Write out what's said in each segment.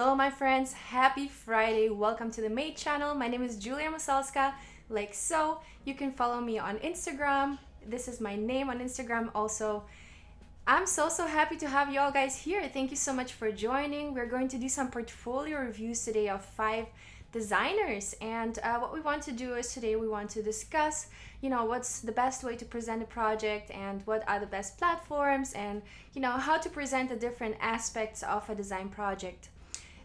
Hello my friends, happy Friday. Welcome to the Mate channel. My name is Julia Masalska, like so. You can follow me on Instagram. This is my name on Instagram also. I'm so happy to have you all guys here. Thank you so much for joining. We're going to do some portfolio reviews today of 5 designers, and what we want to do is today we want to discuss what's the best way to present a project and what are the best platforms, and how to present the different aspects of a design project.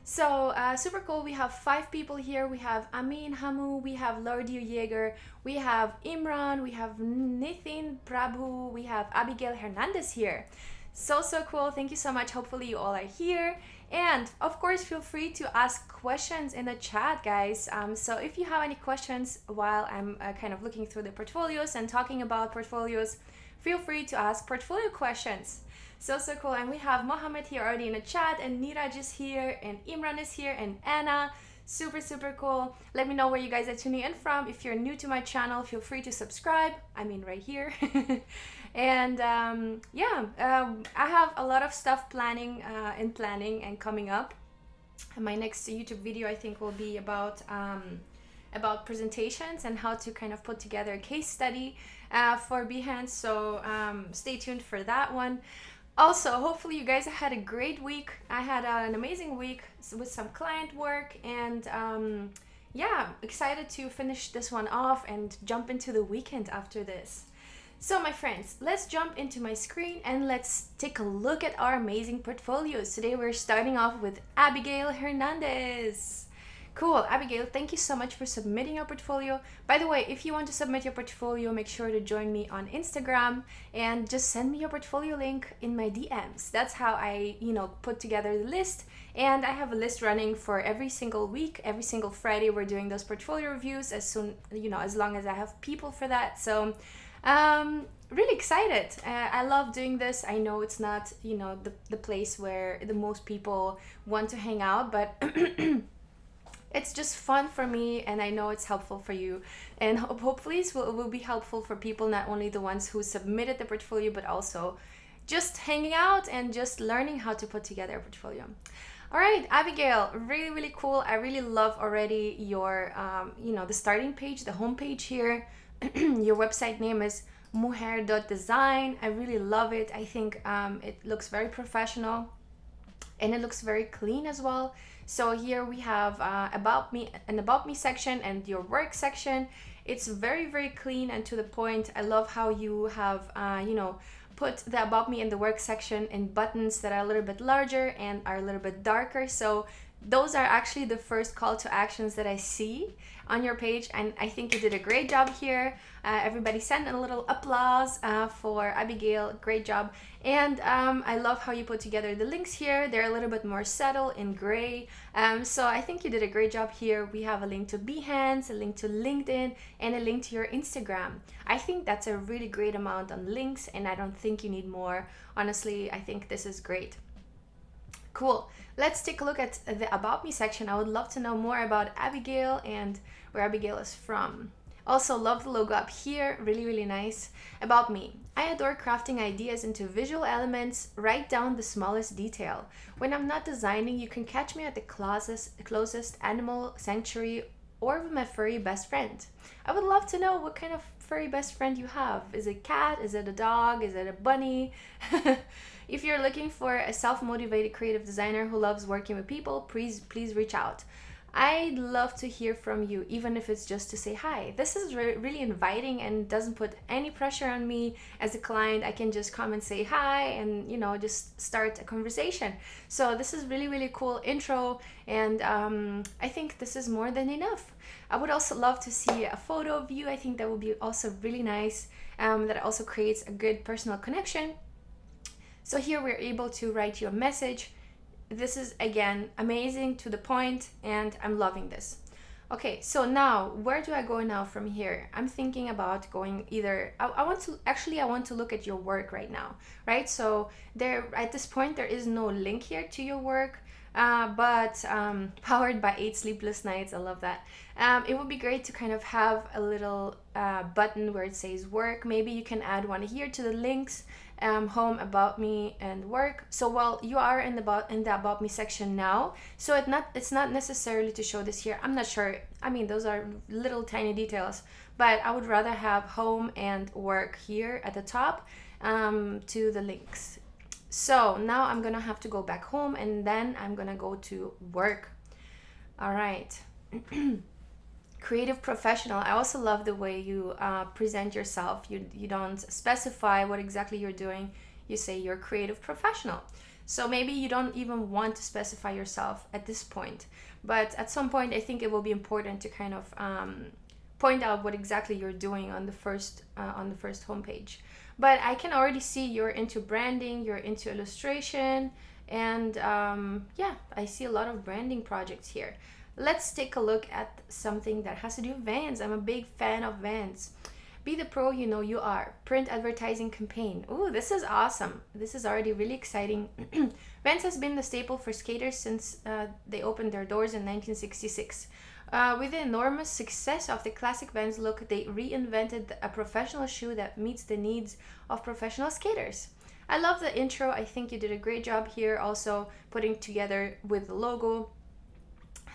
So super cool. We have 5 people here. We have Amine Hammou, we have Laudir Jaeger, we have Imran, we have Nithin Prabhu, we have Abigail Hernandez here. So cool. Thank you so much. Hopefully you all are here, and of course feel free to ask questions in the chat, guys. So if you have any questions while I'm kind of looking through the portfolios and talking about portfolios, feel free to ask portfolio questions. So cool. And we have Mohammed here already in the chat, and Niraj is here, and Imran is here, and Anna. Super cool. Let me know where you guys are tuning in from. If you're new to my channel, feel free to subscribe. I mean right here. And I have a lot of stuff planning and coming up. My next YouTube video I think will be about presentations and how to kind of put together a case study for Behance. So stay tuned for that one. Also, hopefully you guys had a great week. I had an amazing week with some client work, and excited to finish this one off and jump into the weekend after this. So my friends, let's jump into my screen and let's take a look at our amazing portfolios. Today we're starting off with Abigail Hernandez. Cool. Abigail, thank you so much for submitting your portfolio. By the way, if you want to submit your portfolio, make sure to join me on Instagram and just send me your portfolio link in my DMs. That's how I, put together the list. And I have a list running for every single week. Every single Friday, we're doing those portfolio reviews as long as I have people for that. So, really excited. I love doing this. I know it's not, the place where the most people want to hang out, but it's just fun for me, and I know it's helpful for you, and hopefully it will be helpful for people, not only the ones who submitted the portfolio, but also just hanging out and just learning how to put together a portfolio. All right, Abigail, really cool. I really love already your the starting page, the home page here. Your website name is mujer.design. I really love it. I think it looks very professional, and it looks very clean as well. So here we have about me section and your work section. It's very clean and to the point. I love how you have put the about me and the work section in buttons that are a little bit larger and are a little bit darker. So those are actually the first call to actions that I see on your page, and I think you did a great job here. Everybody send a little applause for Abigail. Great job. And I love how you put together the links here. They're a little bit more subtle in gray. So I think you did a great job here. We have a link to Behance, a link to LinkedIn, and a link to your Instagram. I think that's a really great amount on links, and I don't think you need more. Honestly, I think this is great. Cool. Let's take a look at the About Me section. I would love to know more about Abigail and where Abigail is from. Also, love the logo up here. Really nice. About me. I adore crafting ideas into visual elements, right down the smallest detail. When I'm not designing, you can catch me at the closest animal sanctuary or with my furry best friend. I would love to know what kind of furry best friend you have. Is it a cat? Is it a dog? Is it a bunny? If you're looking for a self-motivated creative designer who loves working with people, please reach out. I'd love to hear from you, even if it's just to say hi. This is really inviting and doesn't put any pressure on me as a client. I can just come and say hi and just start a conversation. So this is really cool intro, and I think this is more than enough. I would also love to see a photo of you. I think that would be also really nice. That also creates a good personal connection. So here we're able to write you a message. This is again amazing, to the point, and I'm loving this. Okay, so now where do I go now from here? I'm thinking about going either I want to look at your work right now, right? So there at this point there is no link here to your work, but powered by 8 sleepless nights. I love that. It would be great to kind of have a little button where it says work. Maybe you can add one here to the links home, about me, and work. So while you are in the about me section now, so it's not necessarily to show this here. I'm not sure. I mean, those are little tiny details, but I would rather have home and work here at the top, to the links. So now I'm gonna have to go back home, and then I'm gonna go to work. All right. Creative professional. I also love the way you present yourself. You don't specify what exactly you're doing. You say you're creative professional. So maybe you don't even want to specify yourself at this point, but at some point I think it will be important to kind of point out what exactly you're doing on the first homepage. But I can already see you're into branding, you're into illustration, and yeah, I see a lot of branding projects here. Let's take a look at something that has to do with Vans. I'm a big fan of Vans. Be the pro you know you are. Print advertising campaign. Ooh, this is awesome. This is already really exciting. Vans has been the staple for skaters since they opened their doors in 1966. With the enormous success of the classic Vans look, they reinvented a professional shoe that meets the needs of professional skaters. I love the intro. I think you did a great job here, also putting together with the logo.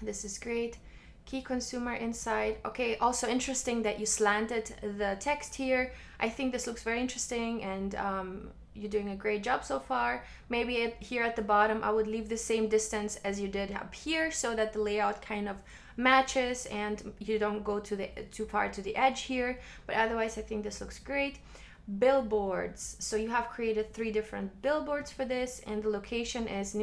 This is great. Key consumer insight. Okay, also interesting that you slanted the text here. I think this looks very interesting, and you're doing a great job so far. Maybe here at the bottom I would leave the same distance as you did up here, so that the layout kind of matches and you don't go too far to the edge here. But otherwise I think this looks great. Billboards. So you have created 3 different billboards for this, and the location is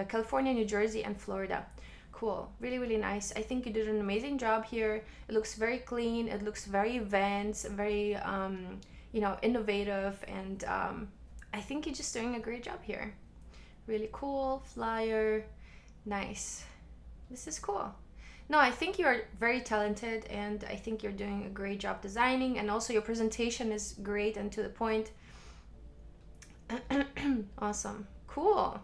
California, New Jersey, and Florida. Cool. Really, really nice. I think you did an amazing job here. It looks very clean. It looks very Vans, very innovative, and I think you're just doing a great job here. Really cool. Flyer. Nice. This is cool. No, I think you're very talented, and I think you're doing a great job designing, and also your presentation is great and to the point. Awesome. Cool.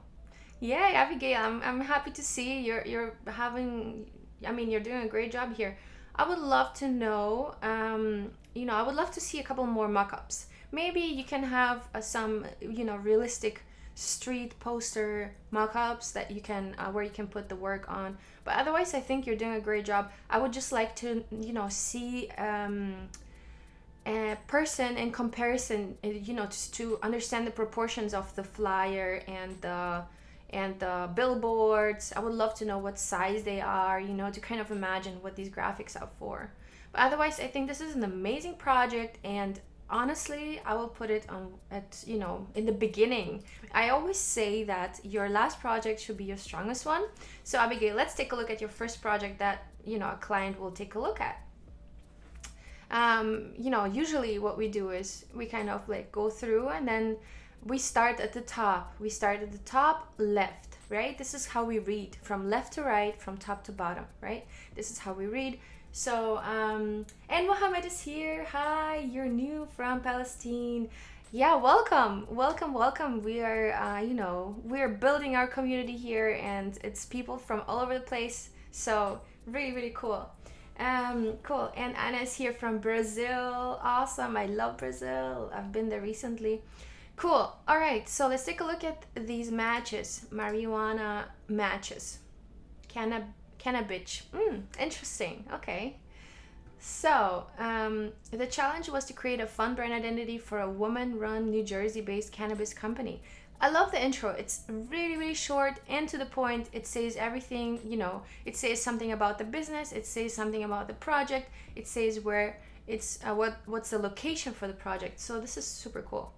Yay, Abigail, I'm happy to see you're having, I mean, you're doing a great job here. I would love to know, I would love to see a couple more mock-ups. Maybe you can have some, realistic street poster mock-ups that you can, where you can put the work on. But otherwise, I think you're doing a great job. I would just like to, see a person in comparison, just to understand the proportions of the flyer and the billboards. I would love to know what size they are, to kind of imagine what these graphics are for. But otherwise, I think this is an amazing project, and honestly, I will put it on in the beginning. I always say that your last project should be your strongest one. So Abigail, let's take a look at your first project that, a client will take a look at. Usually what we do is we kind of like go through, and then we start at the top. We start at the top left, right? This is how we read, from left to right, from top to bottom, right? This is how we read. So, and Mohammed is here. Hi, you're new from Palestine. Yeah, welcome. We are, we're building our community here, and it's people from all over the place. So, really, really cool. Cool. And Anna is here from Brazil. Awesome. I love Brazil. I've been there recently. Cool. All right. So let's take a look at these matches. Marijuana matches. Cannabis. Interesting. Okay. So the challenge was to create a fun brand identity for a woman-run New Jersey-based cannabis company. I love the intro. It's really, really short and to the point. It says everything, it says something about the business. It says something about the project. It says where it's, what's the location for the project. So this is super cool.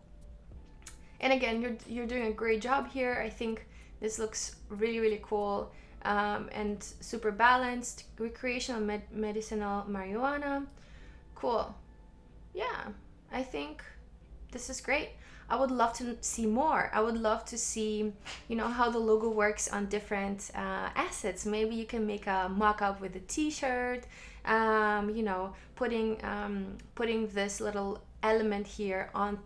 And again, you're doing a great job here. I think this looks really, really cool, and super balanced. Recreational medicinal marijuana. Cool. Yeah, I think this is great. I would love to see more. I would love to see, how the logo works on different assets. Maybe you can make a mock-up with a t-shirt, putting this little element here on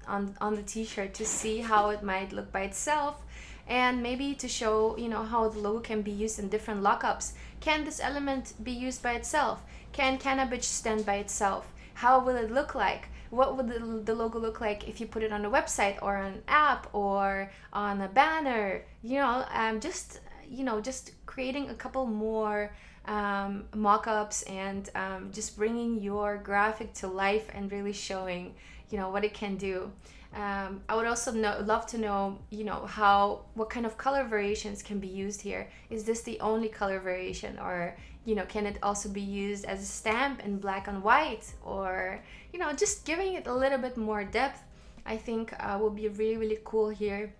the t-shirt to see how it might look by itself, and maybe to show, how the logo can be used in different lockups. Can this element be used by itself? Can cannabis stand by itself? How will it look like? what would the logo look like if you put it on a website or an app or on a banner, just creating a couple more mock-ups and just bringing your graphic to life and really showing what it can do. I would also love to know, what kind of color variations can be used here. Is this the only color variation, or can it also be used as a stamp in black and white, or just giving it a little bit more depth, I think will be really, really cool here.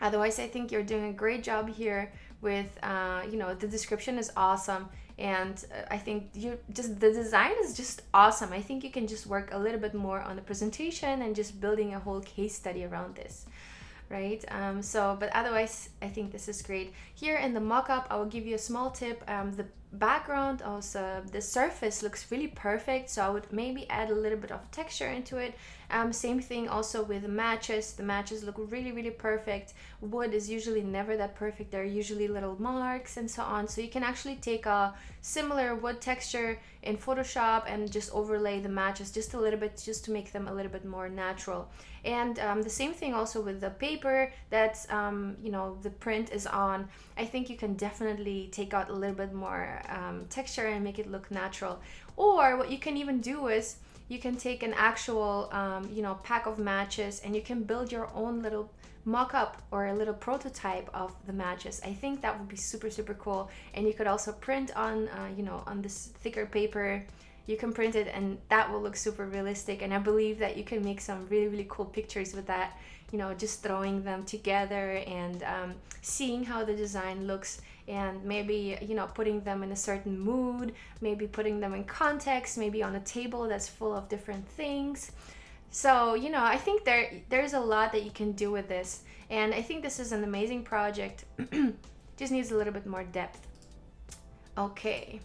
Otherwise, I think you're doing a great job here with, the description is awesome. And I think the design is just awesome. I think you can just work a little bit more on the presentation and just building a whole case study around this, right? But otherwise, I think this is great. Here in the mock-up, I will give you a small tip. The background, also the surface, looks really perfect, so I would maybe add a little bit of texture into it. Same thing also with the matches. The matches look really, really perfect. Wood is usually never that perfect. There are usually little marks and so on, so you can actually take a similar wood texture in Photoshop and just overlay the matches just a little bit, just to make them a little bit more natural. And the same thing also with the paper that the print is on. I think you can definitely take out a little bit more texture and make it look natural. Or what you can even do is you can take an actual pack of matches and you can build your own little mock-up or a little prototype of the matches. I think that would be super, super cool. And you could also print on on this thicker paper. You can print it and that will look super realistic, and I believe that you can make some really, really cool pictures with that, just throwing them together and seeing how the design looks, and maybe putting them in a certain mood, maybe putting them in context, maybe on a table that's full of different things. So I think there's a lot that you can do with this, and I think this is an amazing project. Just needs a little bit more depth. Okay,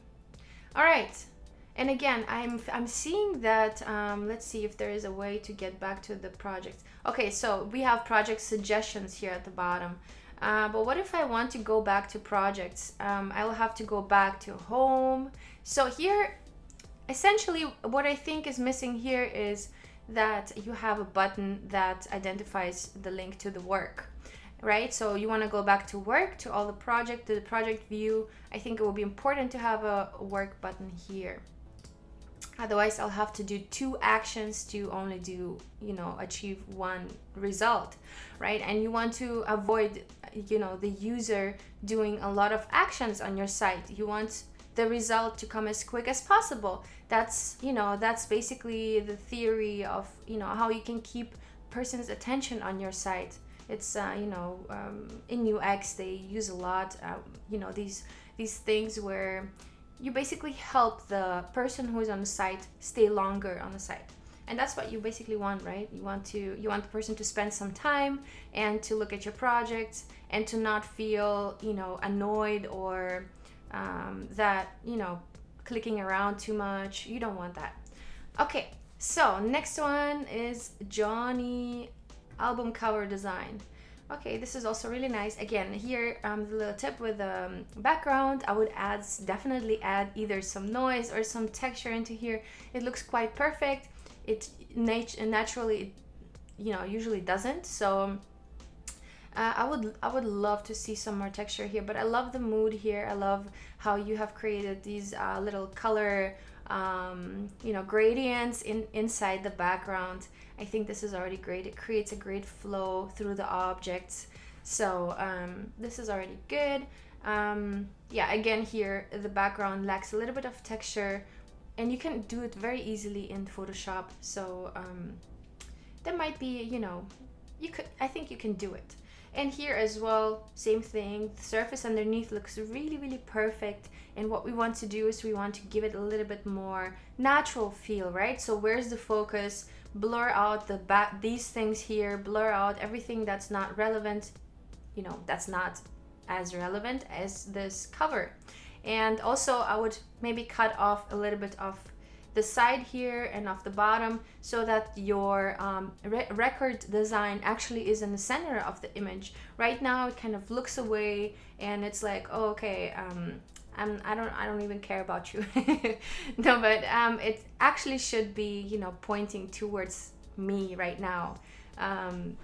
all right. And again, I'm seeing that, let's see if there is a way to get back to the project. Okay, so we have project suggestions here at the bottom. But what if I want to go back to projects? I will have to go back to home. So here, essentially, what I think is missing here is that you have a button that identifies the link to the work, right? So you want to go back to work, to all the project, to the project view. I think it will be important to have a work button here. Otherwise, I'll have to do 2 actions to only achieve one result, right? And you want to avoid, the user doing a lot of actions on your site. You want the result to come as quick as possible. That's basically the theory of, how you can keep person's attention on your site. It's, in UX, they use a lot, these things where you basically help the person who is on the site stay longer on the site. And that's what you basically want, right? You want the person to spend some time and to look at your projects and to not feel, annoyed or clicking around too much. You don't want that. Okay, so next one is Johnny album cover design. Okay, this is also really nice. Again, here the little tip with the background, I would definitely add either some noise or some texture into here. It looks quite perfect. It naturally, usually doesn't. So I would love to see some more texture here, but I love the mood here. I love how you have created these little color gradients inside the background. I think this is already great. It creates a great flow through the objects. So this is already good. Again, here the background lacks a little bit of texture, and you can do it very easily in Photoshop. So there might be, I think you can do it. And here as well, same thing. The surface underneath looks really, really perfect. And what we want to do is we want to give it a little bit more natural feel, right? So where's the focus? Blur out these things here, blur out everything that's not relevant, that's not as relevant as this cover. And also I would maybe cut off a little bit of the side here and off the bottom so that your record design actually is in the center of the image. Right now it kind of looks away and it's like, oh, okay, I don't even care about you. No, but it actually should be, you know, pointing towards me right now. Um,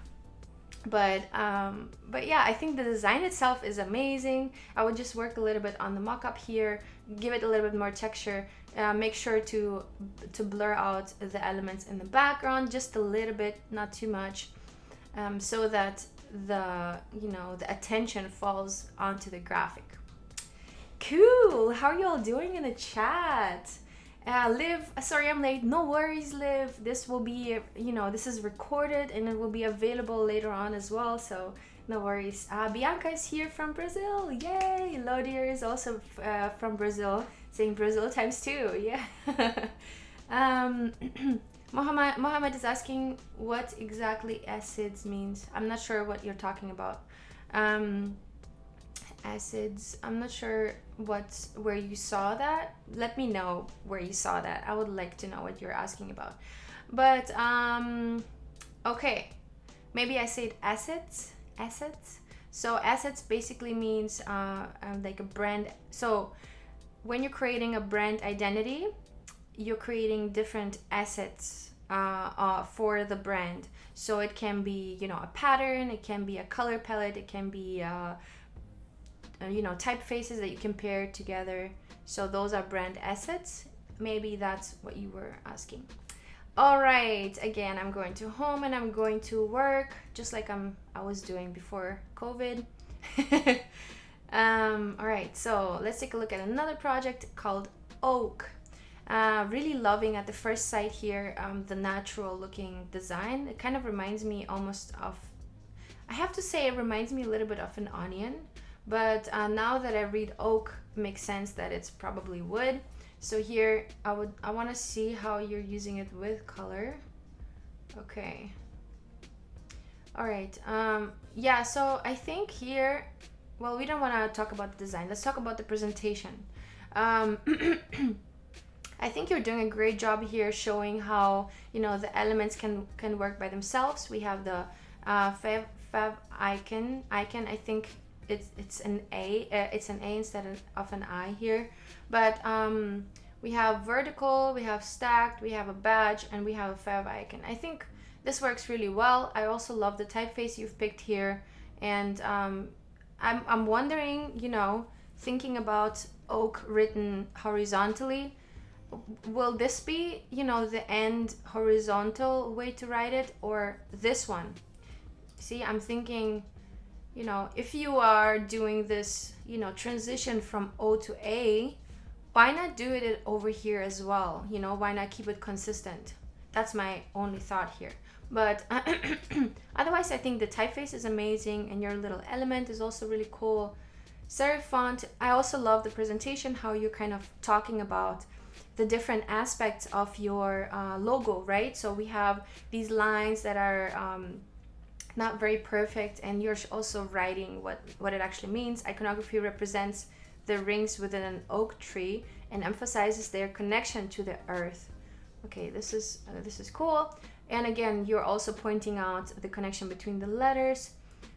but yeah, I think the design itself is amazing. I would just work a little bit on the mock-up here, give it a little bit more texture, make sure to blur out the elements in the background just a little bit, not too much, so that the, you know, the attention falls onto the graphic. Cool. How are you all doing in the chat? Liv, sorry I'm late. No worries, Liv. This will be, you know, this is recorded and it will be available later on as well. So no worries. Bianca is here from Brazil. Yay. Laudir is also from Brazil, saying Brazil times 2. Yeah. Mohammed is asking what exactly acids means. I'm not sure what you're talking about. Acids, I'm not sure where you saw that. Let me know where you saw that. I would like to know what you're asking about. But okay, maybe I said assets. So assets basically means like a brand. So when you're creating a brand identity, you're creating different assets for the brand. So it can be, you know, a pattern, it can be a color palette, it can be you know, typefaces that you can pair together. So those are brand assets. Maybe that's what you were asking. All right, again, I'm going to home and I'm going to work just like I was doing before COVID. All right, so let's take a look at another project called Oak. Really loving at the first sight here the natural looking design. It kind of reminds me almost of, I have to say, it reminds me a little bit of an onion. But now that I read oak, makes sense that it's probably wood. So here I want to see how you're using it with color. Okay. All right. Yeah, so I think here, well, we don't want to talk about the design. Let's talk about the presentation. I think you're doing a great job here showing how, you know, the elements can work by themselves. We have the fav icon. I think it's an A. It's an A instead of an I here. But we have vertical, we have stacked, we have a badge, and we have a fav icon. I think this works really well. I also love the typeface you've picked here, and I'm wondering, you know, thinking about oak written horizontally, will this be, you know, the end horizontal way to write it, or this one? See, I'm thinking, you know, if you are doing this, you know, transition from O to A, why not do it over here as well? You know, why not keep it consistent? That's my only thought here. But otherwise, I think the typeface is amazing, and your little element is also really cool. Serif font, I also love the presentation, how you're kind of talking about the different aspects of your logo, right? So we have these lines that are not very perfect, and you're also writing what it actually means. Iconography represents the rings within an oak tree and emphasizes their connection to the earth. Okay, this is cool. And again, you're also pointing out the connection between the letters.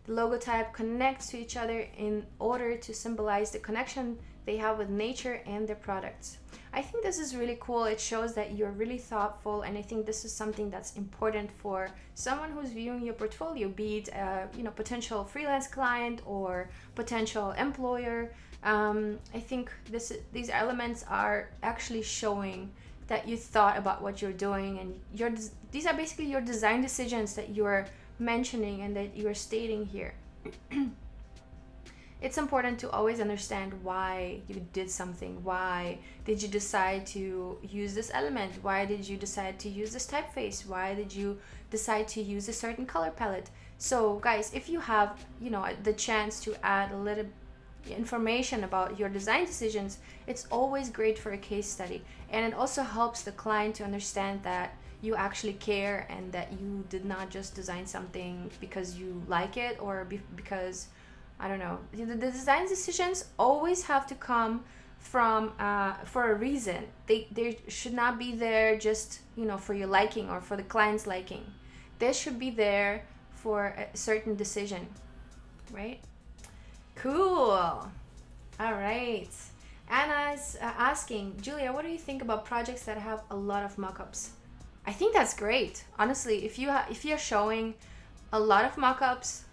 The logo type connects to each other in order to symbolize the connection they have with nature and their products. I think this is really cool. It shows that you're really thoughtful, and I think this is something that's important for someone who's viewing your portfolio, be it you know, potential freelance client or potential employer. I think these elements are actually showing that you thought about what you're doing, and these are basically your design decisions that you're mentioning and that you're stating here. It's important to always understand why you did something. Why did you decide to use this element? Why did you decide to use this typeface? Why did you decide to use a certain color palette? So guys, if you have, you know, the chance to add a little information about your design decisions, it's always great for a case study, and it also helps the client to understand that you actually care and that you did not just design something because you like it or because, I don't know. The design decisions always have to come from for a reason. They should not be there just, you know, for your liking or for the client's liking. They should be there for a certain decision, right? Cool. All right. Anna is asking, Julia, what do you think about projects that have a lot of mockups? I think that's great. Honestly, if you're showing a lot of mockups,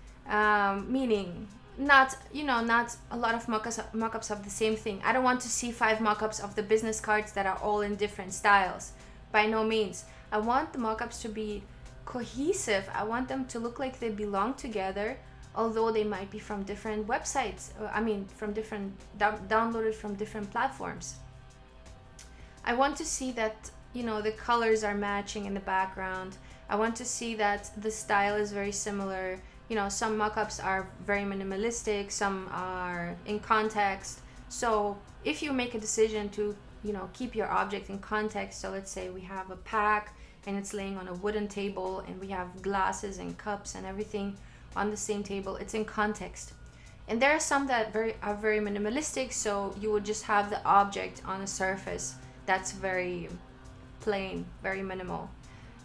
meaning not a lot of mockups of the same thing. I don't want to see 5 mockups of the business cards that are all in different styles. By no means. I want the mockups to be cohesive. I want them to look like they belong together, although they might be from different websites. From different downloaded from different platforms. I want to see that the colors are matching in the background. I want to see that the style is very similar. Some mockups are very minimalistic, some are in context. So if you make a decision to keep your object in context, so let's say we have a pack and it's laying on a wooden table and we have glasses and cups and everything on the same table, it's in context. And there are some that are very minimalistic, so you would just have the object on a surface that's very plain, very minimal.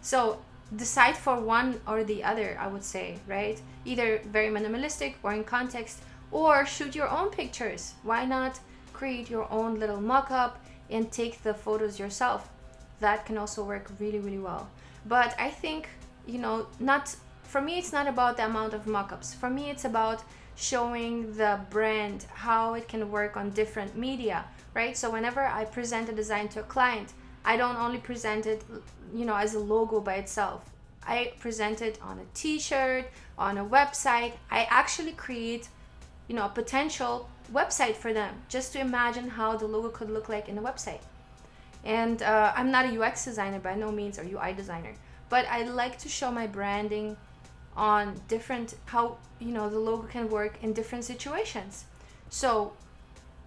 So decide for one or the other, I would say, right? Either very minimalistic or in context, or shoot your own pictures. Why not create your own little mock-up and take the photos yourself? That can also work really, really well. But I think, for me, it's not about the amount of mock-ups. For me, it's about showing the brand, how it can work on different media, right? So whenever I present a design to a client, I don't only present it, as a logo by itself. I present it on a t-shirt, on a website. I actually create, a potential website for them, just to imagine how the logo could look like in a website. And I'm not a UX designer by no means, or UI designer, but I like to show my branding on how the logo can work in different situations. So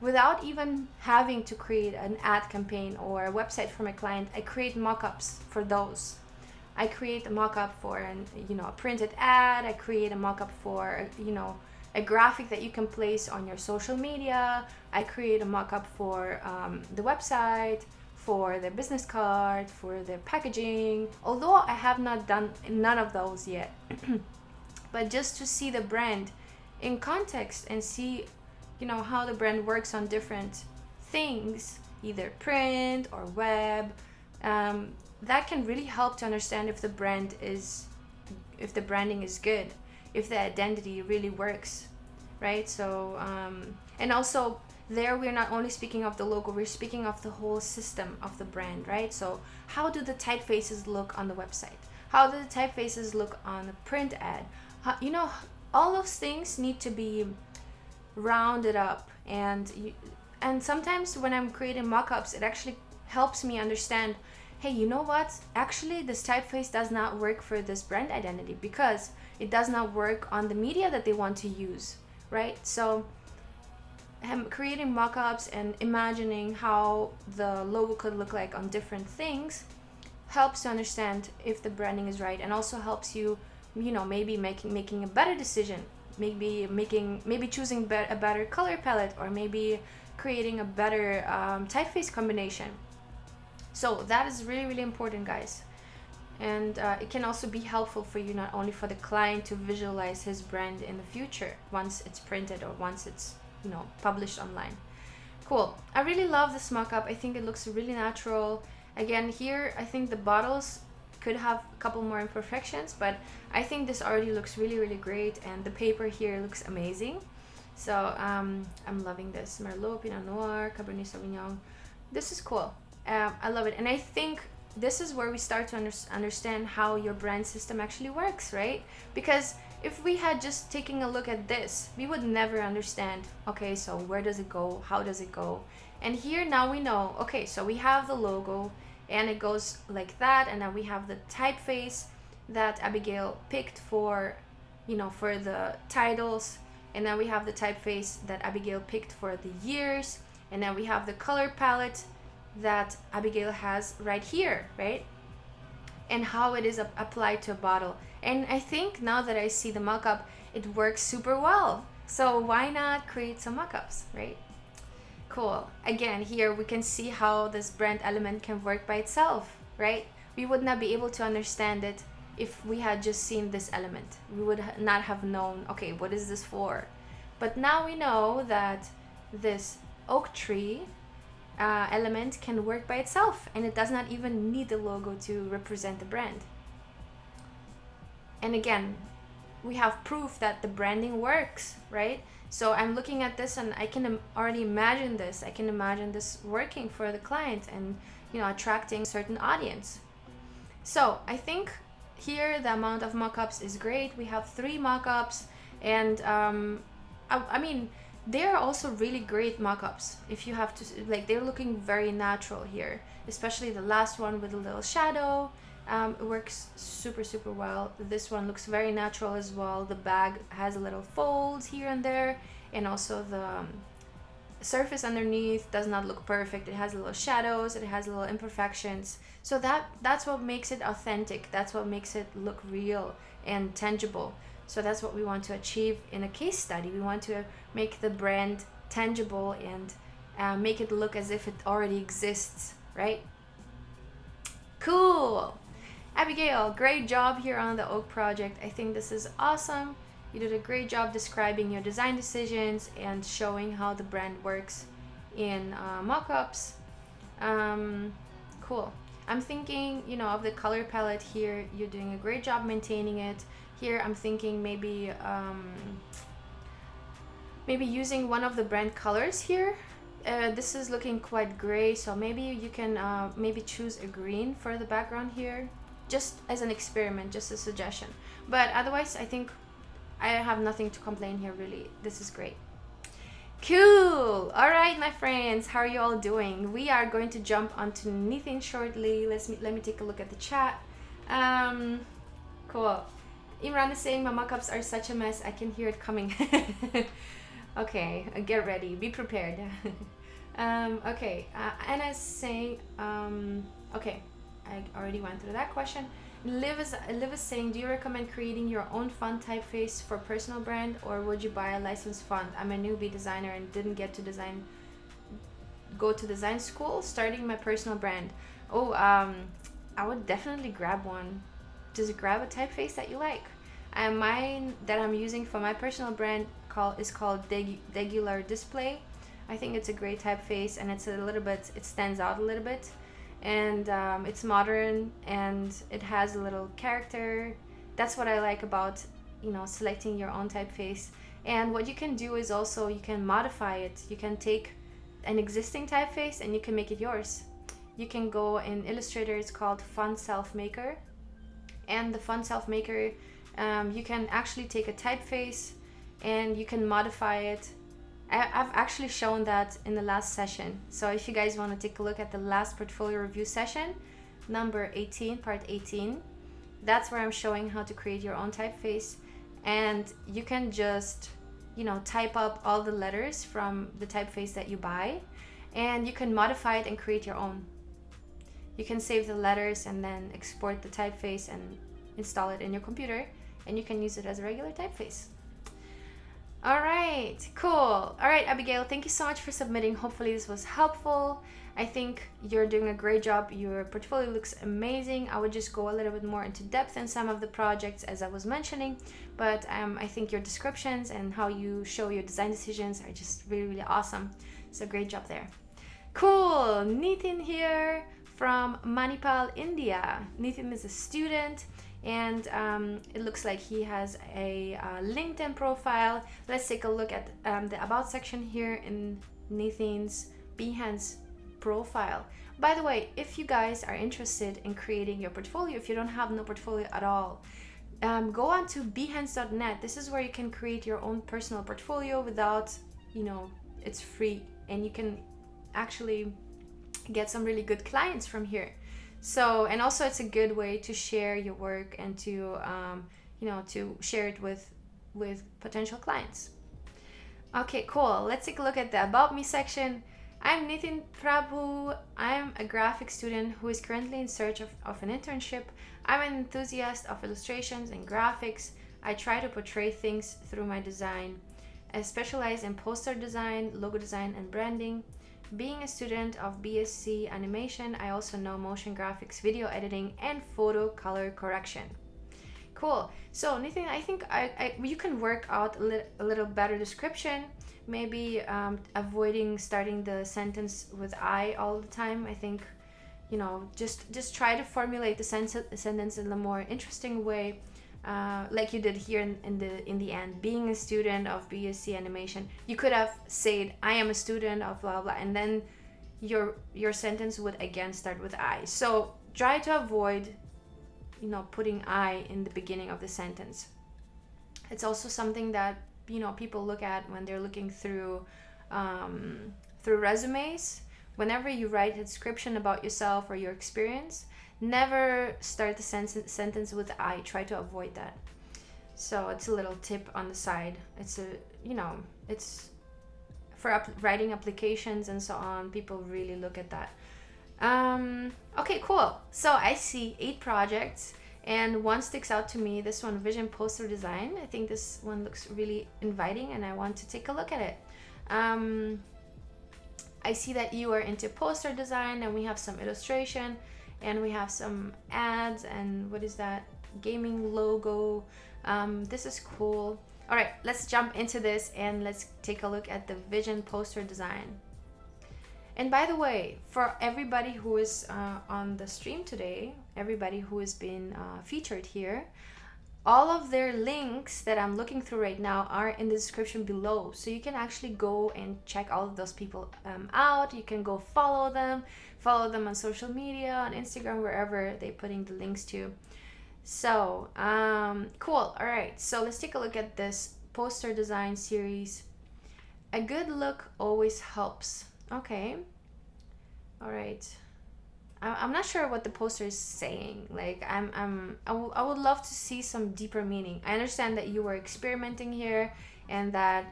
without even having to create an ad campaign or a website for my client, I create mock-ups for those. I create a mock-up for a printed ad. I create a mock-up for a graphic that you can place on your social media. I create a mock-up for the website, for the business card, for the packaging. Although I have not done none of those yet, but just to see the brand in context and see how the brand works on different things, either print or web, that can really help to understand if the branding is good, if the identity really works, right? So and also there we're not only speaking of the logo, we're speaking of the whole system of the brand, right? So how do the typefaces look on the website? How do the typefaces look on a print ad? All those things need to be rounded up, and sometimes when I'm creating mock-ups, it actually helps me understand, hey, you know what, actually this typeface does not work for this brand identity because it does not work on the media that they want to use, right? So creating mock-ups and imagining how the logo could look like on different things helps to understand if the branding is right, and also helps you maybe making a better decision, maybe choosing a better color palette, or maybe creating a better typeface combination. So that is really, really important, guys. And it can also be helpful for you, not only for the client to visualize his brand in the future once it's printed or once it's published online. Cool. I really love this mock-up. I think it looks really natural. Again, here I think the bottles could have a couple more imperfections, but I think this already looks really, really great, and the paper here looks amazing. So I'm loving this. Merlot, Pinot Noir, Cabernet Sauvignon. This is cool. I love it, and I think this is where we start to understand how your brand system actually works, right? Because if we had just taken a look at this, we would never understand, okay, so where does it go? How does it go? And here now we know, okay, so we have the logo and it goes like that, and then we have the typeface that Abigail picked for the titles, and then we have the typeface that Abigail picked for the years, and then we have the color palette that Abigail has right here, right? And how it is applied to a bottle. And I think now that I see the mock-up, it works super well. So why not create some mock-ups, right? Cool. Again, here we can see how this brand element can work by itself, right? We would not be able to understand it if we had just seen this element. We would not have known, okay, what is this for? But now we know that this oak tree element can work by itself, and it does not even need the logo to represent the brand. And again, we have proof that the branding works, right? So I'm looking at this and I can already imagine this. I can imagine this working for the client and, you know, attracting a certain audience. So I think here the amount of mock-ups is great. We have 3 mock-ups, and I mean, they're also really great mock-ups. If you have to, like, they're looking very natural here, especially the last one with a little shadow. It works super well. This one looks very natural as well. The bag has a little folds here and there, and also the surface underneath does not look perfect. It has little shadows, it has little imperfections. So that's what makes it authentic. That's what makes it look real and tangible. So that's what we want to achieve in a case study. We want to make the brand tangible and make it look as if it already exists, right? Cool. Abigail, great job here on the Oak project. I think this is awesome. You did a great job describing your design decisions and showing how the brand works in mock-ups. Cool. I'm thinking, you know, of the color palette here. You're doing a great job maintaining it. Here I'm thinking maybe using one of the brand colors here. This is looking quite gray, so maybe you can maybe choose a green for the background here, just as an experiment, just a suggestion. But otherwise, I think I have nothing to complain here, really. This is great. Cool. All right, my friends, how are you all doing? We are going to jump onto Nithin shortly. Let me take a look at the chat. Cool. Imran is saying my mock-ups are such a mess. I can hear it coming. Okay, get ready. Be prepared. Okay, Anna's saying, okay, I already went through that question. Liv is saying, do you recommend creating your own font typeface for personal brand, or would you buy a licensed font? I'm a newbie designer and didn't get to go to design school, starting my personal brand. Oh, I would definitely grab one. Just grab a typeface that you like. And mine that I'm using for my personal brand is called Regular Display. I think it's a great typeface, and it's a little bit, it stands out a little bit, and it's modern and it has a little character. That's what I like about, you know, selecting your own typeface. And what you can do is also you can modify it. You can take an existing typeface and you can make it yours. You can go in Illustrator, it's called Font Self Maker, and the Font Self Maker, you can actually take a typeface and you can modify it. I've actually shown that in the last session. So if you guys want to take a look at the last portfolio review session, number 18, part 18, that's where I'm showing how to create your own typeface. And you can just, you know, type up all the letters from the typeface that you buy, and you can modify it and create your own. You can save the letters and then export the typeface and install it in your computer, and you can use it as a regular typeface. All right, cool. All right, Abigail, thank you so much for submitting. Hopefully this was helpful. I think you're doing a great job. Your portfolio looks amazing. I would just go a little bit more into depth in some of the projects as I was mentioning, but I think your descriptions and how you show your design decisions are just really awesome. So great job there. Cool. Nithin here from Manipal, India. Nithin is a student, and it looks like he has a LinkedIn profile. Let's take a look at the About section here in Nithin's Behance profile. By the way, if you guys are interested in creating your portfolio, if you don't have no portfolio at all, go on to behance.net. This is where you can create your own personal portfolio without, you know, it's free, and you can actually get some really good clients from here. So, and also it's a good way to share your work and to, you know, to share it with potential clients. Okay, cool. Let's take a look at the About Me section. I'm Nithin Prabhu. I'm a graphic student who is currently in search of an internship. I'm an enthusiast of illustrations and graphics. I try to portray things through my design. I specialize in poster design, logo design, and branding. Being a student of BSc Animation, I also know motion graphics, video editing, and photo color correction. Cool. So Nithin, I think you can work out a little better description maybe avoiding starting the sentence with I all the time. I think, just try to formulate the sentence in a more interesting way, like you did here in the end. Being a student of BSc animation, you could have said I am a student of blah blah, and then your sentence would again start with I. So try to avoid putting I in the beginning of the sentence. It's also something that people look at when they're looking through resumes. Whenever you write a description about yourself or your experience, never start the sentence with I. Try to avoid that. So it's a little tip on the side. It's it's for writing applications and so on. People really look at that. Okay, cool. So I see 8 projects, and one sticks out to me. This one, vision poster design. I think this one looks really inviting, and I want to take a look at it. I see that you are into poster design, and we have some illustration, and we have some ads, and what is that? Gaming logo. This is cool. All right, let's jump into this and let's take a look at the vision poster design. And by the way, for everybody who is on the stream today, everybody who has been featured here, all of their links that I'm looking through right now are in the description below. So you can actually go and check all of those people out. You can go follow them on social media, on Instagram, wherever they're putting the links to. So, cool. All right, so let's take a look at this poster design series. A good look always helps. Okay. All right. I'm not sure what the poster is saying. Like, I would love to see some deeper meaning. I understand that you were experimenting here, and that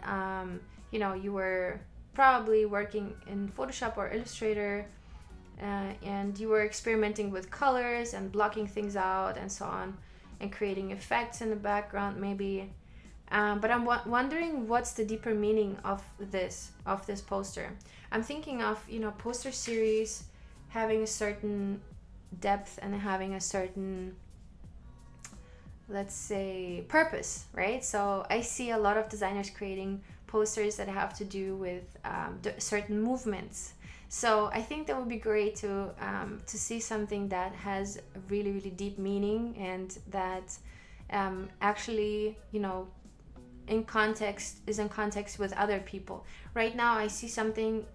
you were probably working in Photoshop or Illustrator, and you were experimenting with colors and blocking things out and so on, and creating effects in the background maybe. But I'm wondering what's the deeper meaning of this poster. I'm thinking of poster series having a certain depth and having a certain, let's say, purpose, right? So I see a lot of designers creating posters that have to do with certain movements. So I think that would be great to see something that has a really, really deep meaning, and that actually in context with other people. Right now I see something,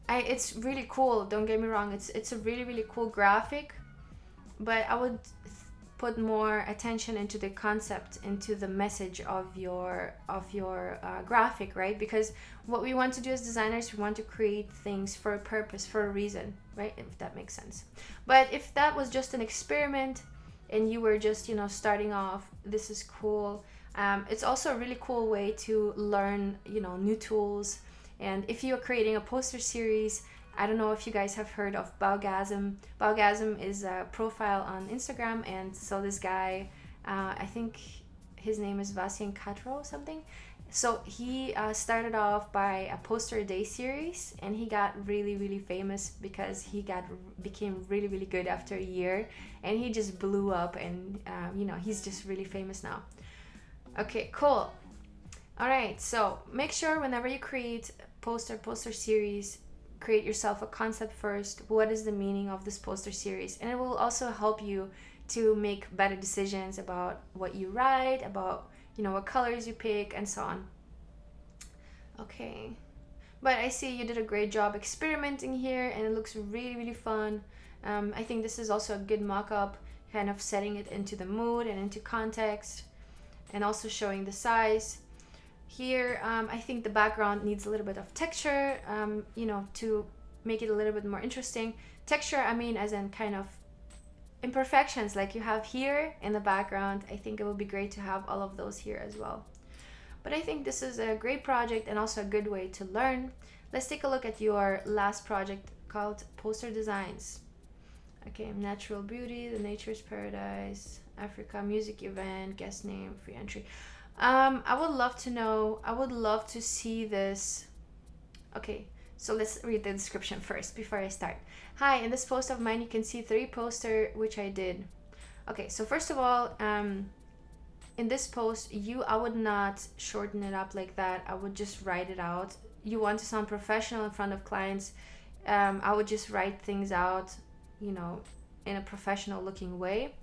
it's really cool, don't get me wrong, it's a really, really cool graphic, but I would put more attention into the concept, into the message of your graphic, right? Because what we want to do as designers, we want to create things for a purpose, for a reason, right? If that makes sense. But if that was just an experiment and you were just starting off, this is cool. It's also a really cool way to learn new tools. And if you're creating a poster series, I don't know if you guys have heard of Baugasm. Baugasm is a profile on Instagram, and so this guy, I think his name is Vasyan Katro or something. So he started off by a poster a day series, and he got really, really famous because he became really, really good after a year, and he just blew up, and he's just really famous now. Okay, cool. All right, so make sure whenever you create poster series, create yourself a concept first. What is the meaning of this poster series? And it will also help you to make better decisions about what you write, about what colors you pick, and so on. Okay, but I see you did a great job experimenting here, and it looks really, really fun. I think this is also a good mock-up, kind of setting it into the mood and into context, and also showing the size. Here, I think the background needs a little bit of texture, to make it a little bit more interesting. Texture, as in kind of imperfections like you have here in the background. I think it would be great to have all of those here as well. But I think this is a great project and also a good way to learn. Let's take a look at your last project called Poster Designs. Okay, Natural Beauty, The Nature's Paradise, Africa, Music Event, Guest Name, Free Entry. I would love to know, I would love to see this. Okay, so let's read the description first before I start. Hi, in this post of mine you can see 3 posters which I did. Okay, so first of all, in this post, I would not shorten it up like that. I would just write it out. You want to sound professional in front of clients, I would just write things out, you know, in a professional looking way.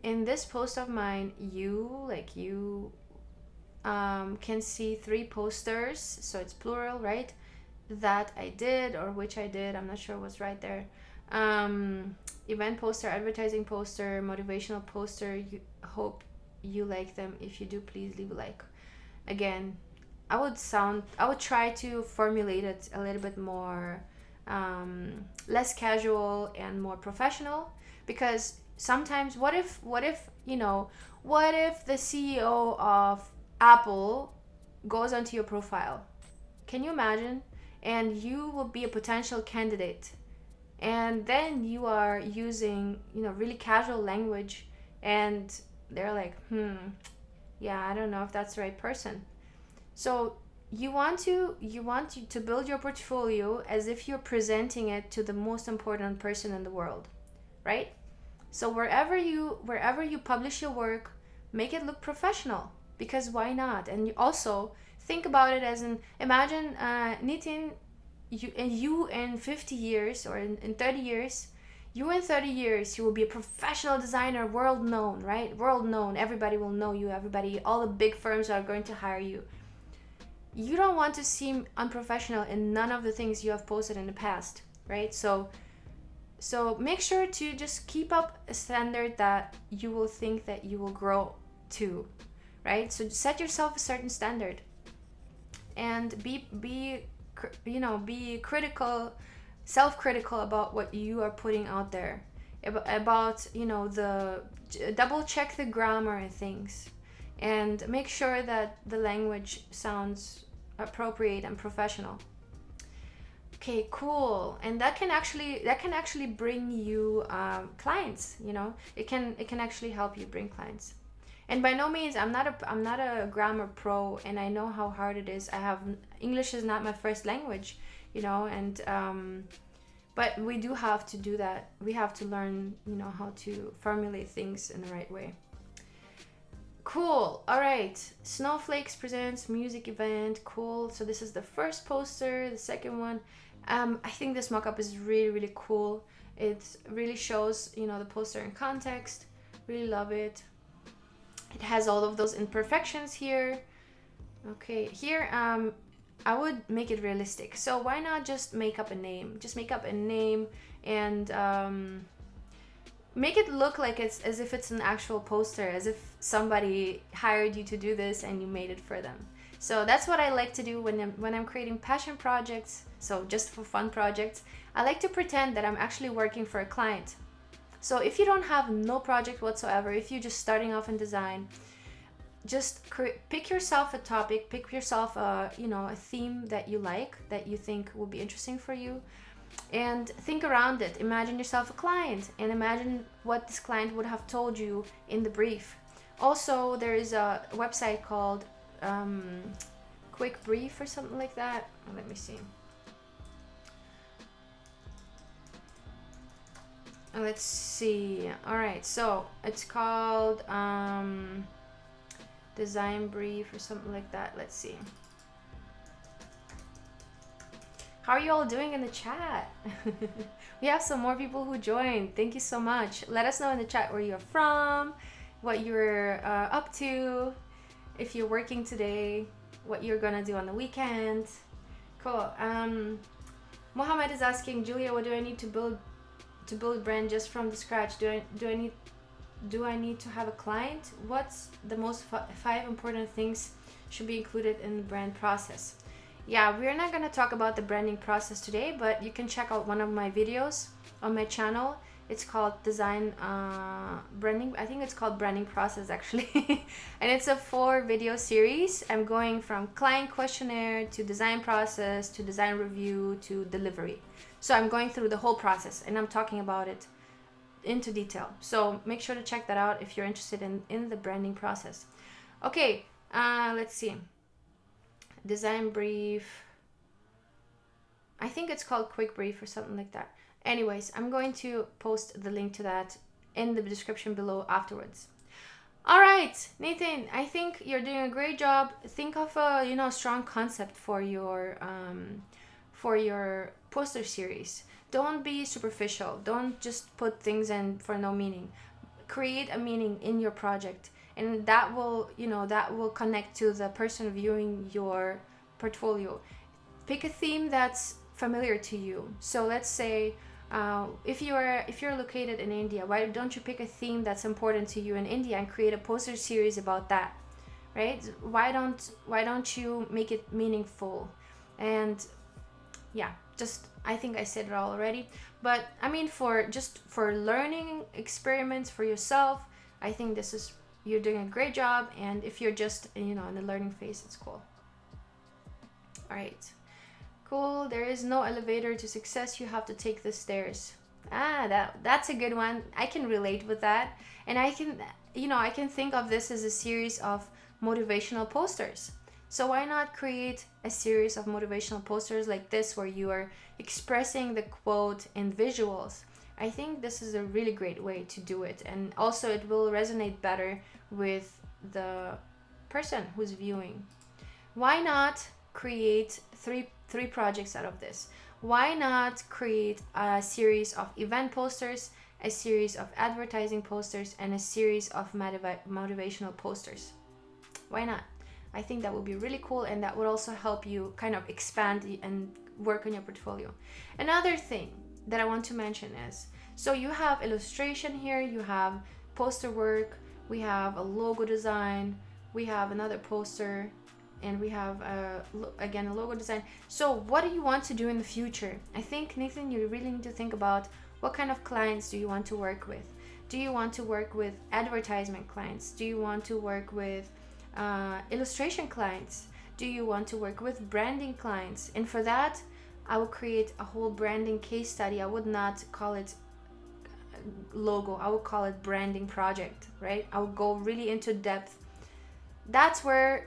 In this post of mine, you can see 3 posters, so it's plural, right? That I did, or which I did, I'm not sure what's right there. Event poster, advertising poster, motivational poster. Hope you like them. If you do, please leave a like. Again, I would try to formulate it a little bit more less casual and more professional, because sometimes what if the CEO of Apple goes onto your profile? Can you imagine? And you will be a potential candidate, and then you are using, you know, really casual language, and they're like, yeah, I don't know if that's the right person. So you want to build your portfolio as if you're presenting it to the most important person in the world, right? So wherever you publish your work, make it look professional, because why not? And you also think about it as imagine Nithin, you in 50 years, or in 30 years, you will be a professional designer, world known, right? World known. Everybody will know you. All the big firms are going to hire you. You don't want to seem unprofessional in none of the things you have posted in the past, right? So make sure to just keep up a standard that you will think that you will grow to, right? So set yourself a certain standard, and be critical, self-critical about what you are putting out there, about the double check the grammar and things, and make sure that the language sounds appropriate and professional. Okay, cool. And that can actually bring you clients. It can actually help you bring clients. And by no means, I'm not a grammar pro, and I know how hard it is. English is not my first language, but we do have to do that. We have to learn, how to formulate things in the right way. Cool. All right. Snowflakes presents music event. Cool. So this is the first poster. The second one, I think this mock-up is really, really cool. It really shows, the poster in context. Really love it. It has all of those imperfections here. Okay, here I would make it realistic. So why not just make up a name? Just make up a name and make it look like it's as if it's an actual poster, as if somebody hired you to do this and you made it for them. So that's what I like to do when I'm creating passion projects. So just for fun projects, I like to pretend that I'm actually working for a client. So if you don't have no project whatsoever, if you're just starting off in design, just pick yourself a topic, pick yourself a theme that you like, that you think will be interesting for you, and think around it. Imagine yourself a client, and imagine what this client would have told you in the brief. Also, there is a website called Quick Brief or something like that. Let me see. Let's see. All right, so it's called Design Brief or something like that. Let's see. How are you all doing in the chat? We have some more people who joined. Thank you so much. Let us know in the chat where you're from, what you're up to, if you're working today, what you're gonna do on the weekend. Cool. Mohammed is asking, Julia, what do I need to build a brand just from the scratch? Do I need to have a client? What's the most 5 important things should be included in the brand process? Yeah, we're not going to talk about the branding process today, but you can check out one of my videos on my channel. It's called Design Branding. I think it's called Branding Process, actually. And it's a 4 video series. I'm going from client questionnaire to design process to design review to delivery. So I'm going through the whole process, and I'm talking about it into detail. So make sure to check that out if you're interested in the branding process. Okay, let's see. Design brief. I think it's called Quick Brief or something like that. Anyways, I'm going to post the link to that in the description below afterwards. All right, Nathan, I think you're doing a great job. Think of a strong concept for your poster series. Don't be superficial. Don't just put things in for no meaning. Create a meaning in your project, and that will connect to the person viewing your portfolio. Pick a theme that's familiar to you. So let's say if you're located in India, why don't you pick a theme that's important to you in India and create a poster series about that, right? Why don't you make it meaningful? And yeah, just I think I said it all already. But I mean, for learning experiments for yourself, I think this is you're doing a great job. And if you're just in the learning phase, it's cool. All right. Cool. There is no elevator to success. You have to take the stairs. That's a good one. I can relate with that. And I can think of this as a series of motivational posters. So why not create a series of motivational posters like this where you are expressing the quote in visuals? I think this is a really great way to do it. And also it will resonate better with the person who's viewing. Why not create three projects out of this? Why not create a series of event posters, a series of advertising posters, and a series of motivational posters? Why not? I think that would be really cool, and that would also help you kind of expand and work on your portfolio. Another thing that I want to mention is, so you have illustration here, you have poster work, we have a logo design, we have another poster, and we have again a logo design. So what do you want to do in the future? I think, Nathan, you really need to think about what kind of clients do you want to work with. Do you want to work with advertisement clients? Do you want to work with illustration clients? Do you want to work with branding clients? And for that, I will create a whole branding case study. I would not call it logo, I would call it branding project, right? I would go really into depth. That's where,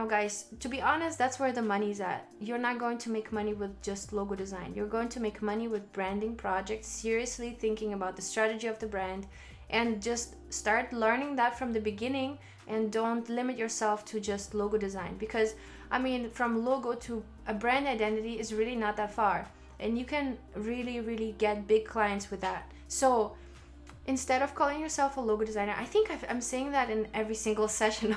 guys, to be honest, that's where the money's at. You're not going to make money with just logo design. You're going to make money with branding projects, seriously thinking about the strategy of the brand, and just start learning that from the beginning, and don't limit yourself to just logo design, because I mean, from logo to a brand identity is really not that far, and you can really get big clients with that. So instead of calling yourself a logo designer, I think I'm saying that in every single session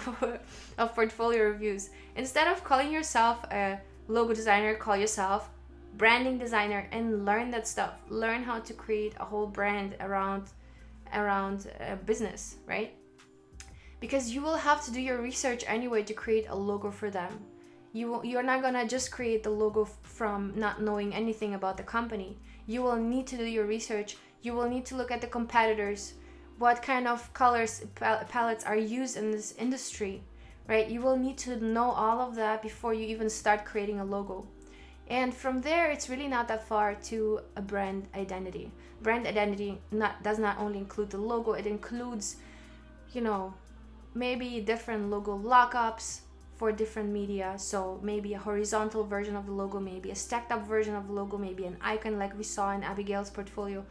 of portfolio reviews. Instead of calling yourself a logo designer, call yourself branding designer, and learn that stuff. Learn how to create a whole brand around a business, right? Because you will have to do your research anyway to create a logo for them. You're not gonna just create the logo from not knowing anything about the company. You will need to do your research. You will need to look at the competitors, what kind of colors palettes are used in this industry, right? You will need to know all of that before you even start creating a logo. And from there, it's really not that far to a brand identity. Brand identity does not only include the logo, it includes, maybe different logo lockups for different media. So maybe a horizontal version of the logo, maybe a stacked up version of the logo, maybe an icon like we saw in Abigail's portfolio.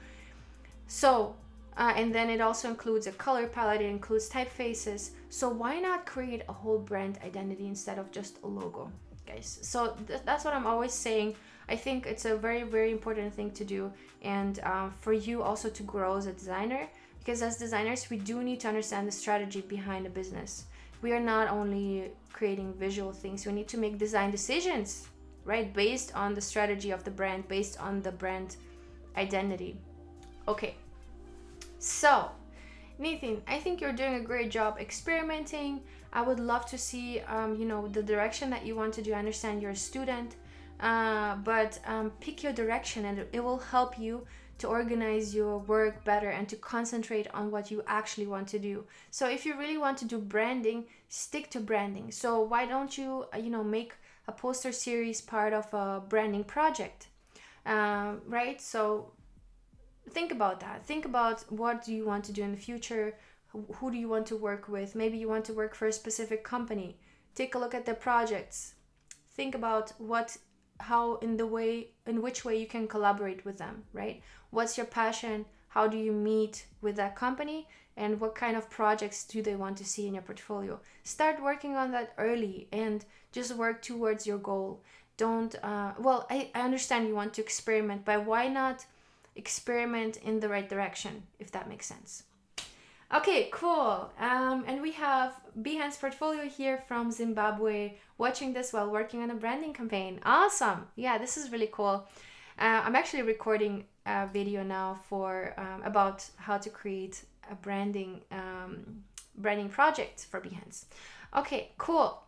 So, and then it also includes a color palette, it includes typefaces. So why not create a whole brand identity instead of just a logo, guys? So that's what I'm always saying. I think it's a very important thing to do, and for you also to grow as a designer, because as designers, we do need to understand the strategy behind a business. We are not only creating visual things, we need to make design decisions, right? Based on the strategy of the brand, based on the brand identity. Okay, so Nathan, I think you're doing a great job experimenting. I would love to see, the direction that you want to do. I understand you're a student, but pick your direction, and it will help you to organize your work better and to concentrate on what you actually want to do. So if you really want to do branding, stick to branding. So why don't you, make a poster series part of a branding project, right? So think about that. Think about what do you want to do in the future. Who do you want to work with? Maybe you want to work for a specific company. Take a look at their projects. Think about in which way you can collaborate with them, right? What's your passion? how do you meet with that company, and what kind of projects do they want to see in your portfolio. Start working on that early and just work towards your goal. Don't well, I understand you want to experiment, but why not experiment in the right direction, if that makes sense. Okay, cool. And we have Behance portfolio here from Zimbabwe, watching this while working on a branding campaign. Awesome. Yeah, this is really cool. I'm actually recording a video now for about how to create a branding project for Behance. Okay, cool.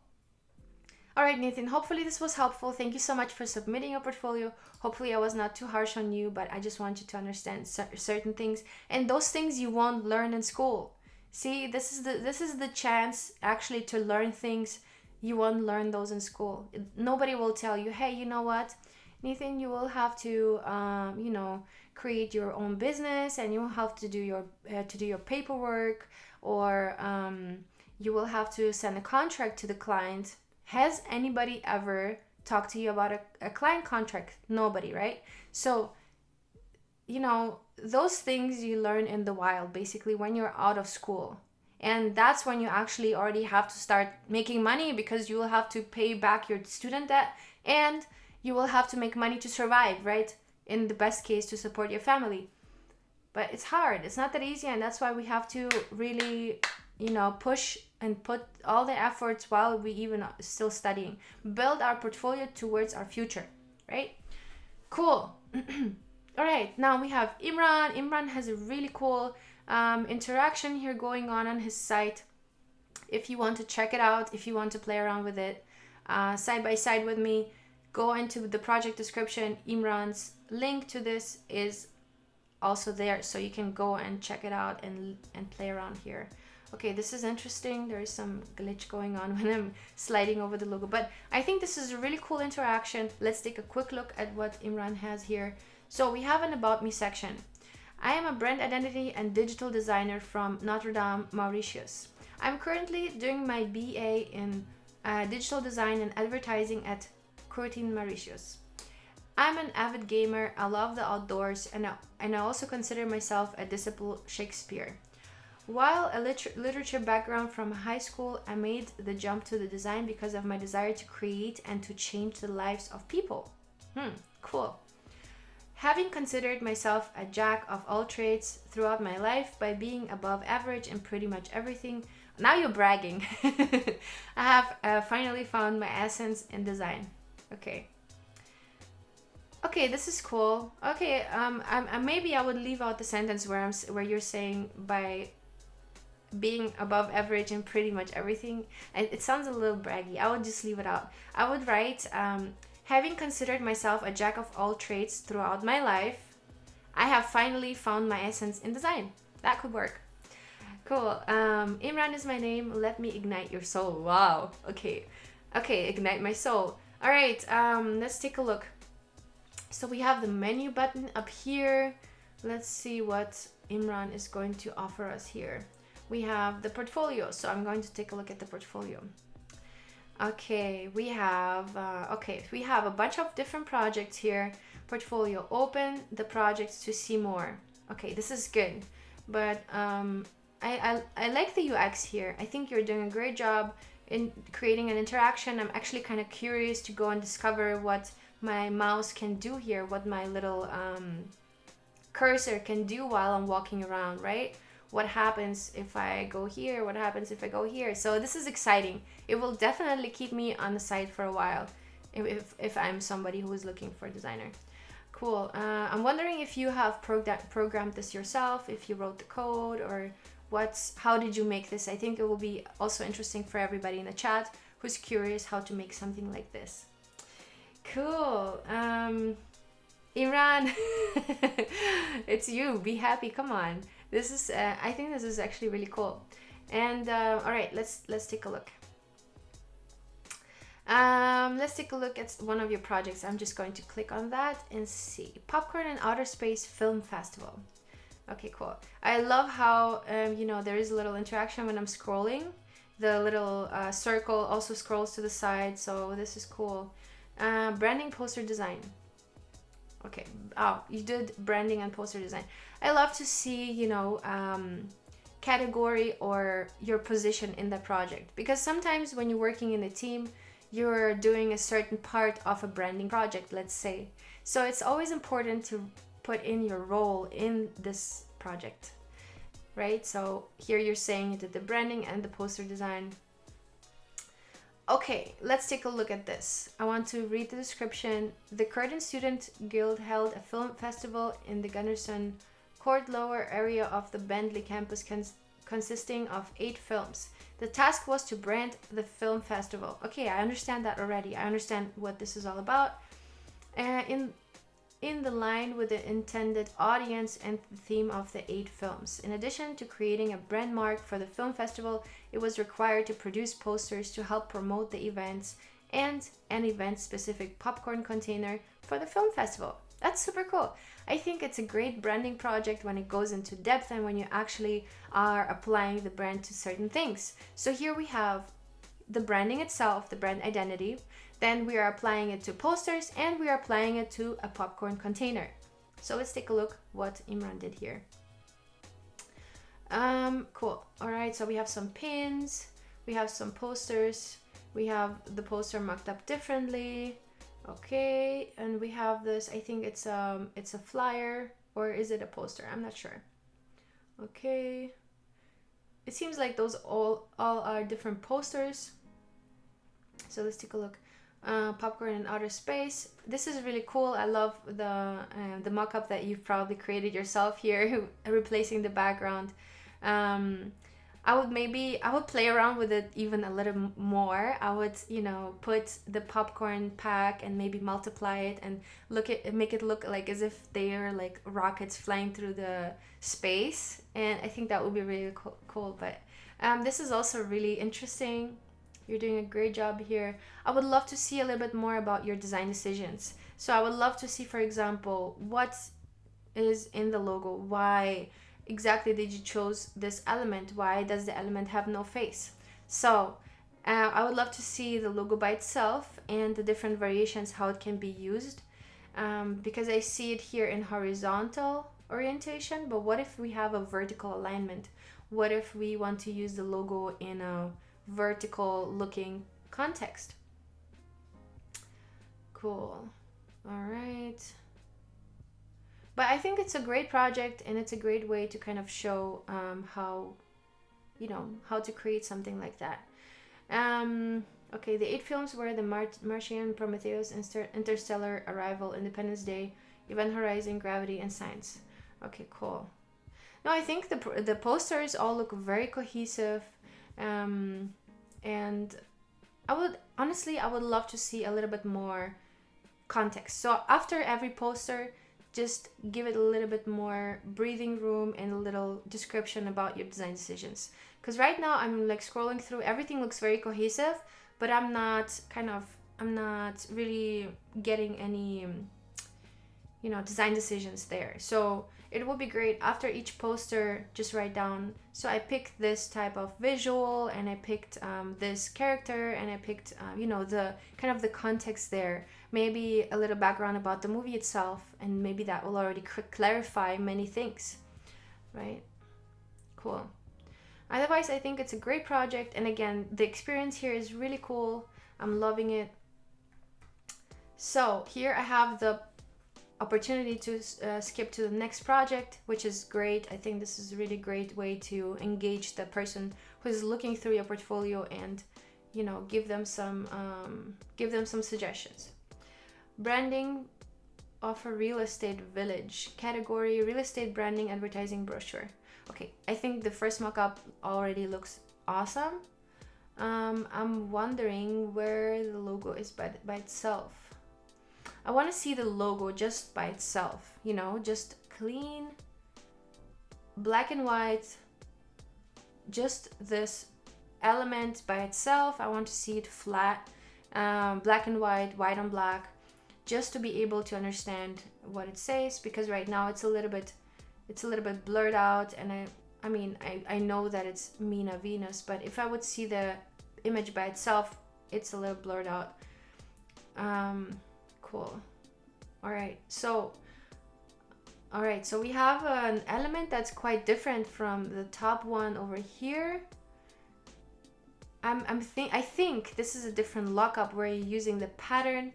All right, Nathan, hopefully this was helpful. Thank you so much for submitting your portfolio. Hopefully I was not too harsh on you, but I just want you to understand certain things, and those things you won't learn in school. See, this is the chance actually to learn things you won't learn those in school. Nobody will tell you, hey, you know what, Nathan, you will have to create your own business, and you will have to do your paperwork, or you will have to send a contract to the client. Has anybody ever talked to you about a client contract? Nobody, right? So, those things you learn in the wild, basically, when you're out of school. And that's when you actually already have to start making money, because you will have to pay back your student debt, and you will have to make money to survive, right? In the best case, to support your family. But it's hard. It's not that easy, and that's why we have to really push and put all the efforts while we even still studying. Build our portfolio towards our future, right? Cool. All right, now we have Imran. Imran has a really cool interaction here going on his site. If you want to check it out, if you want to play around with it side by side with me, go into the project description. Imran's link to this is also there, so you can go and check it out and play around here. Okay, this is interesting. There is some glitch going on when I'm sliding over the logo, but I think this is a really cool interaction. Let's take a quick look at what Imran has here. So we have an About Me section. I am a brand identity and digital designer from Notre Dame, Mauritius. I'm currently doing my BA in digital design and advertising at Courtin, Mauritius. I'm an avid gamer. I love the outdoors, and I also consider myself a disciple Shakespeare. While a literature background from high school, I made the jump to the design because of my desire to create and to change the lives of people. Cool. Having considered myself a jack of all trades throughout my life by being above average in pretty much everything, now you're bragging. I have finally found my essence in design. Okay, this is cool. Okay, maybe I would leave out the sentence where you're saying by being above average in pretty much everything. It sounds a little braggy. I would just leave it out. I would write, having considered myself a jack of all trades throughout my life, I have finally found my essence in design. That could work. Cool. Imran is my name. Let me ignite your soul. Wow. Okay, ignite my soul. All right, let's take a look. So we have the menu button up here. Let's see what Imran is going to offer us here. We have the portfolio, so I'm going to take a look at the portfolio. Okay, we have a bunch of different projects here. Portfolio, open the projects to see more. Okay, this is good, but I like the UX here. I think you're doing a great job in creating an interaction. I'm actually kind of curious to go and discover what my mouse can do here, what my little cursor can do while I'm walking around, right? What happens if I go here? What happens if I go here? So this is exciting. It will definitely keep me on the site for a while if I'm somebody who is looking for a designer. Cool. I'm wondering if you have programmed this yourself, if you wrote the code, or how did you make this? I think it will be also interesting for everybody in the chat who's curious how to make something like this. Cool. Imran, it's you. Be happy. Come on. This is. I think this is actually really cool. And all right, let's take a look. Let's take a look at one of your projects. I'm just going to click on that and see. Popcorn and Outer Space Film Festival. Okay, cool. I love how there is a little interaction when I'm scrolling. The little circle also scrolls to the side, so this is cool. Branding poster design. Okay. Oh, you did branding and poster design. I love to see, category or your position in the project, because sometimes when you're working in a team, you're doing a certain part of a branding project, let's say. So it's always important to put in your role in this project, right? So here you're saying you did the branding and the poster design. Okay, let's take a look at this. I want to read the description. The Curtin Student Guild held a film festival in the Gunderson Court lower area of the Bentley campus consisting of 8 films. The task was to brand the film festival. Okay, I understand that already. I understand what this is all about. In the line with the intended audience and the theme of the 8 films. In addition to creating a brand mark for the film festival, it was required to produce posters to help promote the events and an event-specific popcorn container for the film festival. That's super cool. I think it's a great branding project when it goes into depth and when you actually are applying the brand to certain things. So here we have the branding itself, the brand identity. Then we are applying it to posters and we are applying it to a popcorn container. So let's take a look what Imran did here. Cool. All right, so we have some pins, we have some posters, we have the poster marked up differently. Okay, and we have this, I think it's a flyer, or is it a poster? I'm not sure. Okay. It seems like those all are different posters. So let's take a look. Popcorn in outer space. This is really cool. I love the mock-up that you've probably created yourself here, replacing the background. I would play around with it even a little more. I would, put the popcorn pack and maybe multiply it and make it look like as if they are like rockets flying through the space. And I think that would be really cool. But this is also really interesting. You're doing a great job here. I would love to see a little bit more about your design decisions. So I would love to see, for example, what is in the logo. Why exactly did you choose this element? Why does the element have no face? So I would love to see the logo by itself and the different variations, how it can be used. Because I see it here in horizontal orientation, but what if we have a vertical alignment? What if we want to use the logo in a vertical looking context? Cool. All right. But I think it's a great project and it's a great way to kind of show how to create something like that. Okay, the 8 films were The Martian, Prometheus, Interstellar, Arrival, Independence Day, Event Horizon, Gravity, and Science. Okay, cool. No, I think the posters all look very cohesive. And I would love to see a little bit more context. So after every poster, just give it a little bit more breathing room and a little description about your design decisions. Because right now I'm like scrolling through, everything looks very cohesive, but I'm not really getting any design decisions there. So it would be great after each poster, just write down, so I picked this type of visual and I picked this character and I picked the kind of the context there, maybe a little background about the movie itself, and maybe that will already clarify many things, right? Cool. Otherwise, I think it's a great project, and again, the experience here is really cool. I'm loving it. So here I have the opportunity to skip to the next project, which is great. I think this is a really great way to engage the person who is looking through your portfolio and give them some suggestions. Branding of a real estate village. Category: real estate branding advertising brochure. Okay, I think the first mock-up already looks awesome. I'm wondering where the logo is by itself. I want to see the logo just by itself, just clean, black and white, just this element by itself. I want to see it flat, black and white on black, just to be able to understand what it says, because right now it's a little bit blurred out, and I know that it's Mina Venus, but if I would see the image by itself, it's a little blurred out. Cool. All right, so we have an element that's quite different from the top one over here. I think this is a different lockup where you're using the pattern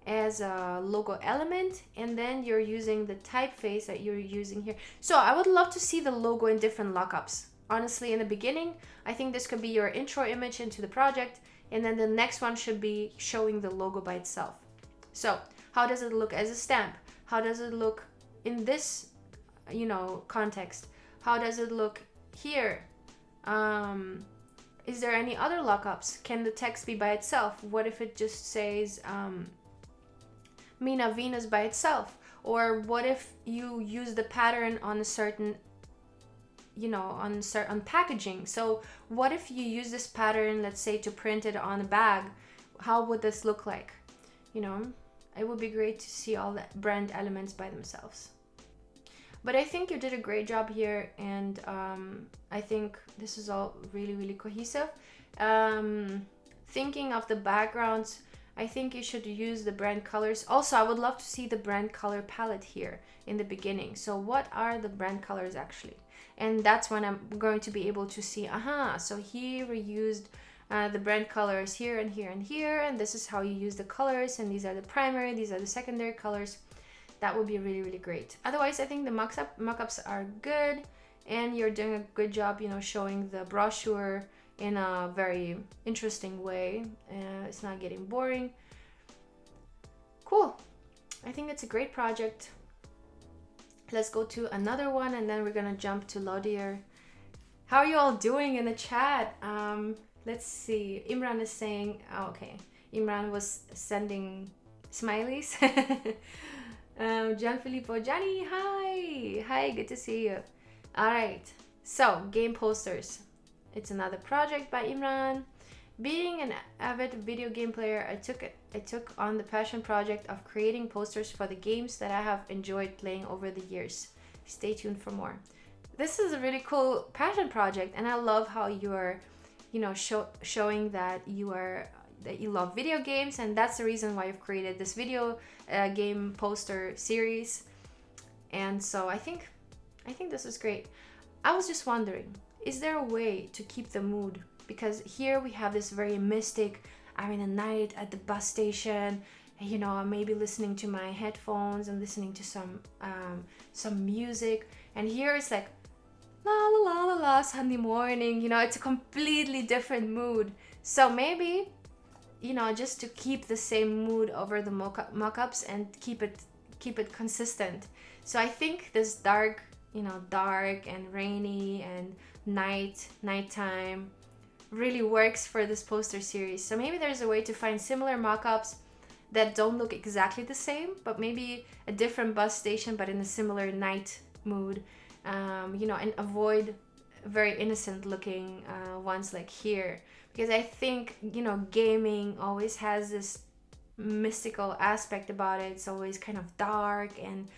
as a logo element, and then you're using the typeface that you're using here. So I would love to see the logo in different lockups. Honestly, in the beginning, I think this could be your intro image into the project, and then the next one should be showing the logo by itself. So how does it look as a stamp? How does it look in this, you know, context? How does it look here? Is there any other lockups? Can the text be by itself? What if it just says Mina Venus by itself? Or what if you use the pattern on a certain, you know, on packaging? So what if you use this pattern, let's say, to print it on a bag? How would this look like? You know, it would be great to see all the brand elements by themselves. But I think you did a great job here, and I think this is all really, really cohesive. Thinking of the backgrounds, I think you should use the brand colors. Also, I would love to see the brand color palette here in the beginning. So what are the brand colors actually? And that's when I'm going to be able to see, so here we used the brand colors here and here and here, and this is how you use the colors, and these are the primary, these are the secondary colors. That would be really, really great. Otherwise, I think the mock-ups are good, and you're doing a good job, you know, showing the brochure in a very interesting way. It's not getting boring. Cool. I think it's a great project. Let's go to another one, and then we're gonna jump to Laudir. How are you all doing in the chat? Let's see. Imran is saying, okay. Imran was sending smileys. Gianfilippo, Johnny, hi, good to see you. All right, so game posters. It's another project by Imran. Being an avid video game player, I took on the passion project of creating posters for the games that I have enjoyed playing over the years. Stay tuned for more. This is a really cool passion project, and I love how you are, you know, showing that you love video games, and that's the reason why you've created this video game poster series. And so I think this is great. I was just wondering, is there a way to keep the mood? Because here we have this very mystic, I'm in a night at the bus station, you know, I'm maybe listening to my headphones and listening to some music, and here it's like la la la la la Sunday morning, you know, it's a completely different mood. So maybe, you know, just to keep the same mood over the mock-ups and keep it consistent. So I think this dark, you know, dark and rainy and nighttime really works for this poster series. So maybe there's a way to find similar mock-ups that don't look exactly the same, but maybe a different bus station but in a similar night mood, you know, and avoid very innocent looking ones like here. Because I think, you know, gaming always has this mystical aspect about it. It's always kind of dark, and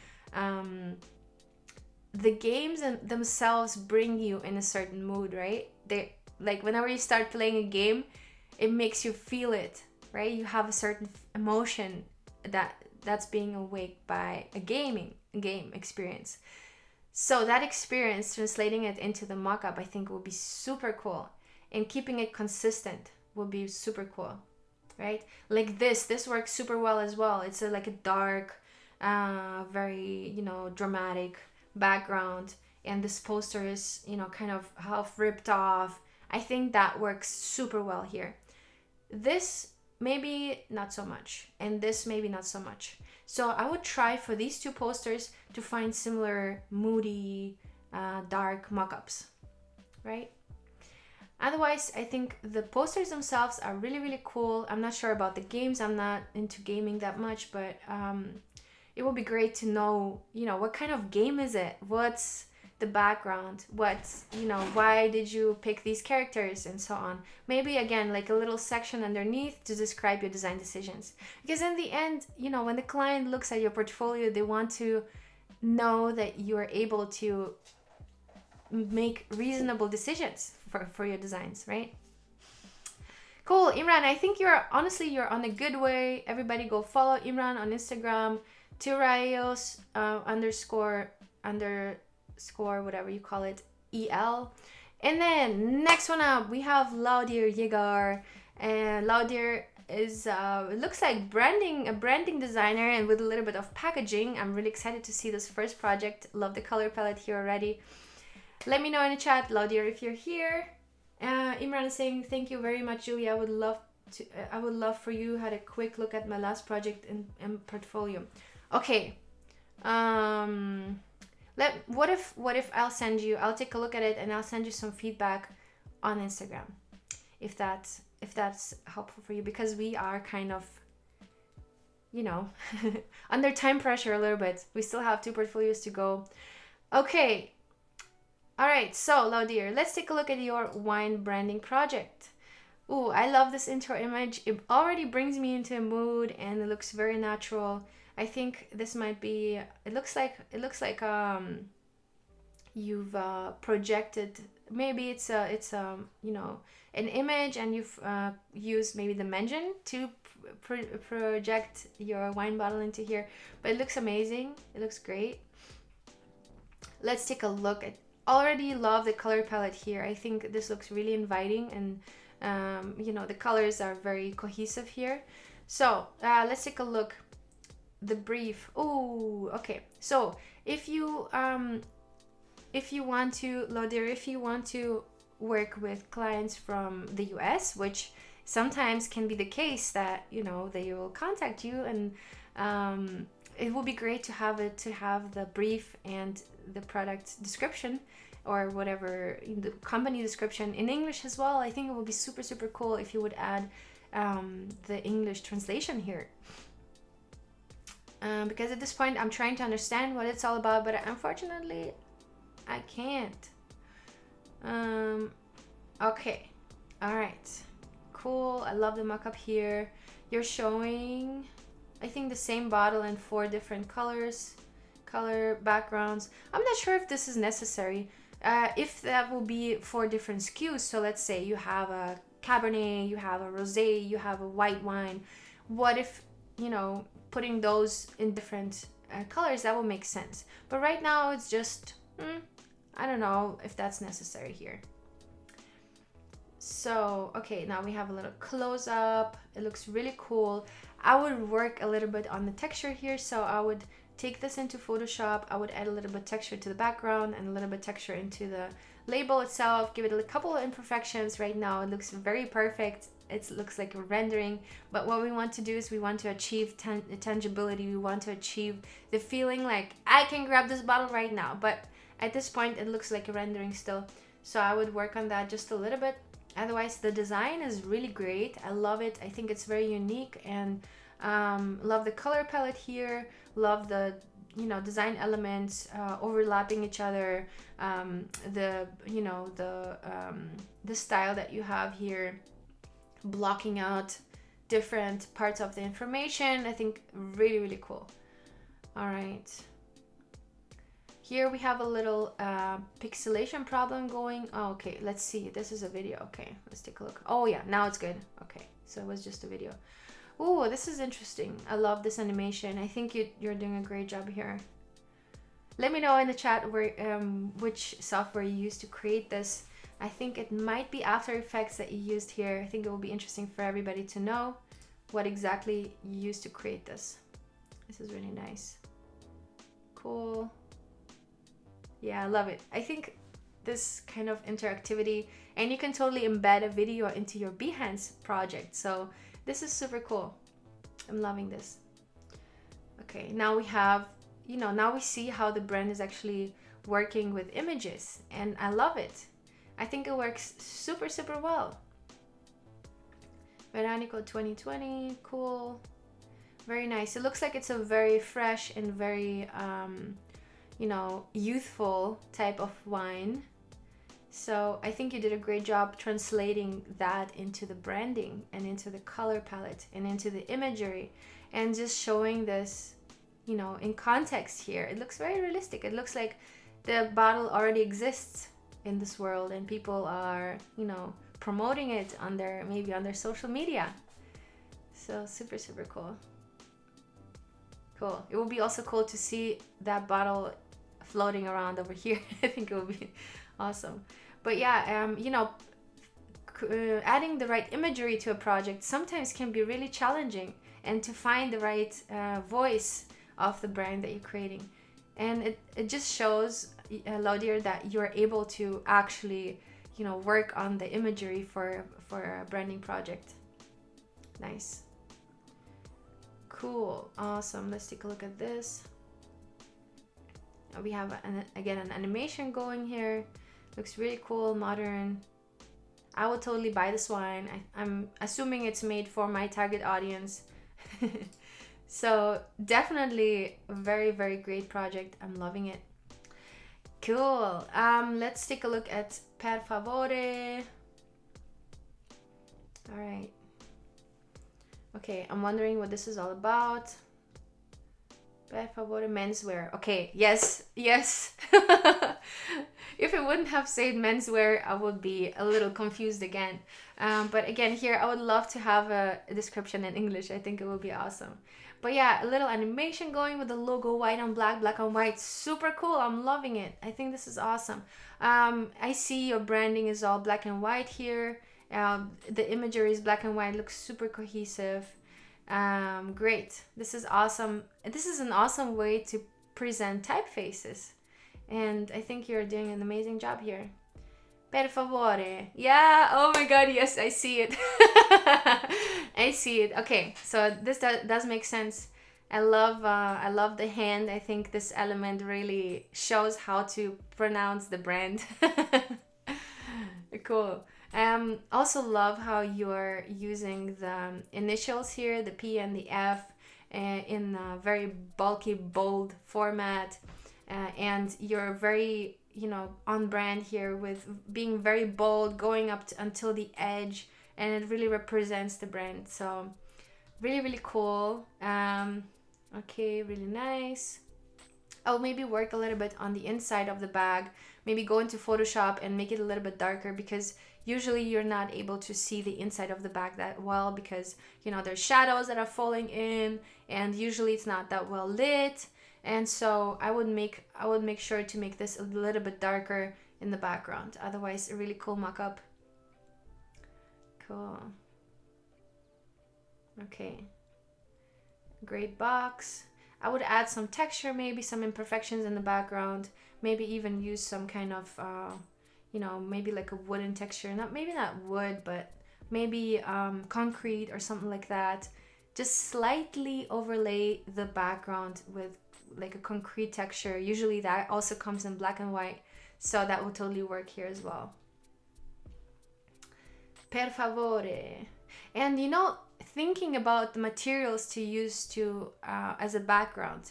the games themselves bring you in a certain mood, right? They, like, whenever you start playing a game, it makes you feel it, right? You have a certain emotion that's being awaked by a game experience. So that experience, translating it into the mock-up, I think will be super cool. And keeping it consistent will be super cool, right? Like this works super well as well. It's like a dark, very, you know, dramatic background, and this poster is, you know, kind of half ripped off. I think that works super well here. This maybe not so much, and this maybe not so much. So I would try for these two posters to find similar moody, dark mock-ups, right? Otherwise, I think the posters themselves are really, really cool. I'm not sure about the games. I'm not into gaming that much, but it would be great to know, you know, what kind of game is it? What's the background? What's, you know, why did you pick these characters and so on? Maybe, again, like a little section underneath to describe your design decisions. Because in the end, you know, when the client looks at your portfolio, they want to know that you are able to make reasonable decisions for your designs, right? Cool, Imran, I think you're on a good way. Everybody go follow Imran on Instagram. Turaios underscore whatever you call it, EL. And then next one up, we have Laudir Jaeger. And Laudir is it looks like a branding designer, and with a little bit of packaging. I'm really excited to see this first project. Love the color palette here already. Let me know in the chat, Laudir, if you're here. Imran is saying, thank you very much, Julie. I would love for you had a quick look at my last project in portfolio. Okay. What if I'll take a look at it and I'll send you some feedback on Instagram, if that's helpful for you, because we are kind of, you know, under time pressure a little bit. We still have 2 portfolios to go. Okay. All right, so Laudir, let's take a look at your wine branding project. Ooh, I love this intro image. It already brings me into a mood, and it looks very natural. I think this might be. It looks like you've projected. Maybe it's you know, an image, and you've used maybe the Mengen to project your wine bottle into here. But it looks amazing. It looks great. Let's take a look at. Already love the color palette here. I think this looks really inviting, and you know, the colors are very cohesive here. So let's take a look. The brief. Oh, okay. So if you want to, Laudir, if you want to work with clients from the US, which sometimes can be the case, that, you know, they will contact you, and it will be great to have the brief and the product description, or whatever, the company description in English as well. I think it would be super, super cool if you would add the English translation here. Because at this point I'm trying to understand what it's all about, but unfortunately I can't. Okay. All right. Cool. I love the mock-up here. You're showing, I think, the same bottle in 4 different color backgrounds. I'm not sure if this is necessary. If that will be 4 different SKUs, so let's say you have a Cabernet, you have a Rosé, you have a white wine. What if, you know, putting those in different colors? That will make sense. But right now it's just, I don't know if that's necessary here. So, okay, now we have a little close up. It looks really cool. I would work a little bit on the texture here, so I would take this into Photoshop. I would add a little bit texture to the background and a little bit texture into the label itself. Give it a couple of imperfections. Right now it looks very perfect. It looks like a rendering, but what we want to do is we want to achieve tangibility. We want to achieve the feeling like I can grab this bottle right now, but at this point it looks like a rendering still. So I would work on that just a little bit. Otherwise, the design is really great. I love it. I think it's very unique, and love the color palette here. Love the, you know, design elements overlapping each other. The, you know, the style that you have here, blocking out different parts of the information. I think really, really cool. All right. Here we have a little pixelation problem going. Oh, okay, let's see. This is a video. Okay, let's take a look. Oh yeah, now it's good. Okay, so it was just a video. Oh, this is interesting. I love this animation. I think you're doing a great job here. Let me know in the chat where which software you used to create this. I think it might be After Effects that you used here. I think it will be interesting for everybody to know what exactly you used to create this. This is really nice. Cool. Yeah, I love it. I think this kind of interactivity, and you can totally embed a video into your Behance project. So this is super cool. I'm loving this. Okay, now we have, you know, now we see how the brand is actually working with images, and I love it. I think it works super, super well. Veranico 2020, cool. Very nice. It looks like it's a very fresh and very, you know, youthful type of wine. So I think you did a great job translating that into the branding and into the color palette and into the imagery, and just showing this, you know, in context here. It looks very realistic. It looks like the bottle already exists in this world, and people are, you know, promoting it on their, maybe on their social media. So super, super cool. Cool. It would be also cool to see that bottle floating around over here. I think it would be awesome. But yeah, you know, adding the right imagery to a project sometimes can be really challenging, and to find the right voice of the brand that you're creating. And it just shows, Laudir, that you're able to actually, you know, work on the imagery for a branding project. Nice. Cool. Awesome. Let's take a look at this. We have again an animation going here. Looks really cool, modern. I would totally buy this one. I'm assuming it's made for my target audience. So definitely a very, very great project. I'm loving it. Cool. Let's take a look at Per Favore. All right. Okay, I'm wondering what this is all about. Per favore, menswear. Okay, yes, yes. If it wouldn't have said menswear, I would be a little confused again. But again, here, I would love to have a description in English. I think it would be awesome. But yeah, a little animation going with the logo, white on black, black on white. Super cool. I'm loving it. I think this is awesome. I see your branding is all black and white here. The imagery is black and white. Looks super cohesive. Great. This is awesome. This is an awesome way to present typefaces, and I think you're doing an amazing job here. Per favore. Yeah. Oh my god, yes, I see it. I see it. Okay, so this does make sense. I love the hand. I think this element really shows how to pronounce the brand. Cool. Also love how you're using the initials here, the P and the F, in a very bulky, bold format, and you're very, you know, on brand here with being very bold, going up until the edge, and it really represents the brand. So really, really cool. Okay, really nice. I'll maybe work a little bit on the inside of the bag, maybe go into Photoshop and make it a little bit darker, because usually you're not able to see the inside of the bag that well, because, you know, there's shadows that are falling in, and usually it's not that well lit. And so I would make sure to make this a little bit darker in the background. Otherwise, a really cool mock-up. Cool. Okay. Great box. I would add some texture, maybe some imperfections in the background, maybe even use some kind of, you know, maybe like a wooden texture, maybe not wood, but maybe concrete or something like that. Just slightly overlay the background with like a concrete texture. Usually that also comes in black and white, so that will totally work here as well. Per favore. And you know, thinking about the materials to use to as a background,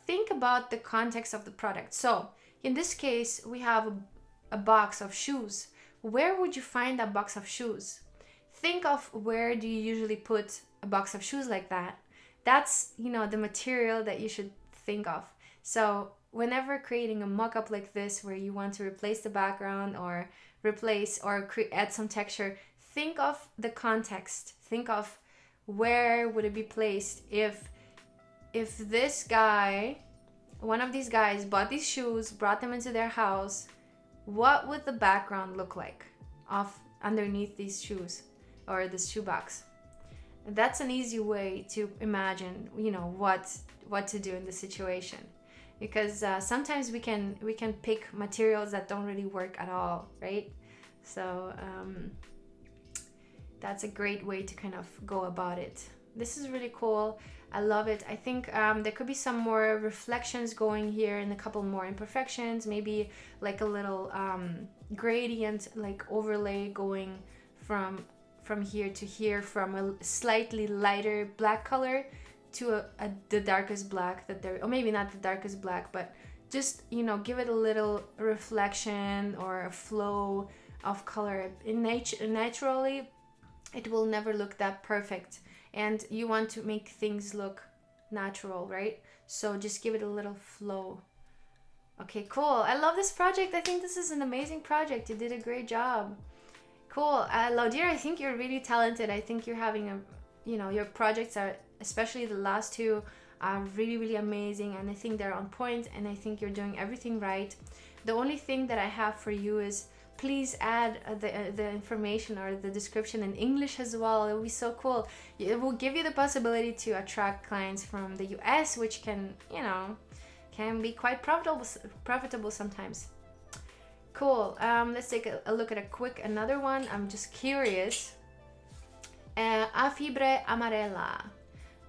think about the context of the product. So in this case, we have a box of shoes. Where would you find that box of shoes? Think of where do you usually put a box of shoes like that. That's, you know, the material that you should think of. So whenever creating a mock-up like this, where you want to replace the background or replace or add some texture, think of the context. Think of where would it be placed if this guy, one of these guys, bought these shoes, brought them into their house. What would the background look like of underneath these shoes or this shoebox? That's an easy way to imagine, you know, what to do in the situation, because sometimes we can pick materials that don't really work at all, right? So that's a great way to kind of go about it. This is really cool. I love it. I think there could be some more reflections going here and a couple more imperfections, maybe like a little gradient, like overlay going from here to here, from a slightly lighter black color to the darkest black that there, or maybe not the darkest black, but just, you know, give it a little reflection or a flow of color. Naturally, it will never look that perfect, and you want to make things look natural, right? So just give it a little flow. Okay, cool. I love this project. I think this is an amazing project. You did a great job. Cool. Laudir, I think you're really talented. I think you're having a, you know, your projects are, especially the last two, are really, really amazing, and I think they're on point, and I think you're doing everything right. The only thing that I have for you is please add the information or the description in English as well. It will be so cool. It will give you the possibility to attract clients from the US, which can, you know, can be quite profitable sometimes. Cool. Let's take a look at another one. I'm just curious. A fibre amarela.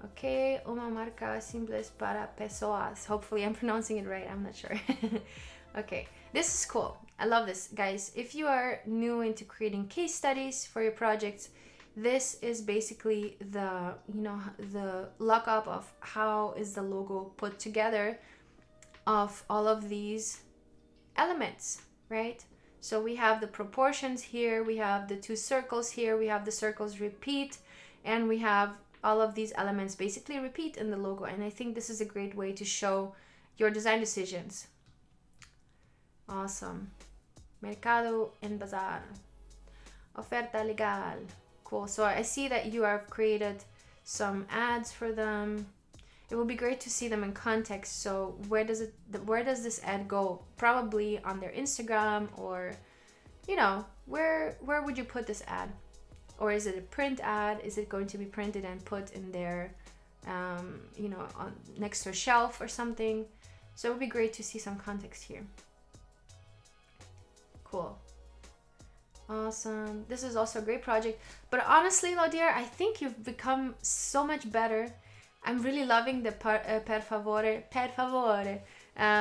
Okay, uma marca simples para pessoas. Hopefully I'm pronouncing it right. I'm not sure. Okay, this is cool. I love this, guys. If you are new into creating case studies for your projects, this is basically the, you know, the lockup of how is the logo put together of all of these elements, right? So we have the proportions here, we have the two circles here, we have the circles repeat, and we have all of these elements basically repeat in the logo. And I think this is a great way to show your design decisions. Awesome. Mercado en Bazar. Oferta legal. Cool. So I see that you have created some ads for them. It would be great to see them in context. So where does this ad go? Probably on their Instagram, or, you know, where would you put this ad? Or is it a print ad? Is it going to be printed and put in their, you know, on next to a shelf or something? So it would be great to see some context here. Cool. Awesome. This is also a great project. But honestly, Laudir, I think you've become so much better. I'm really loving the per favore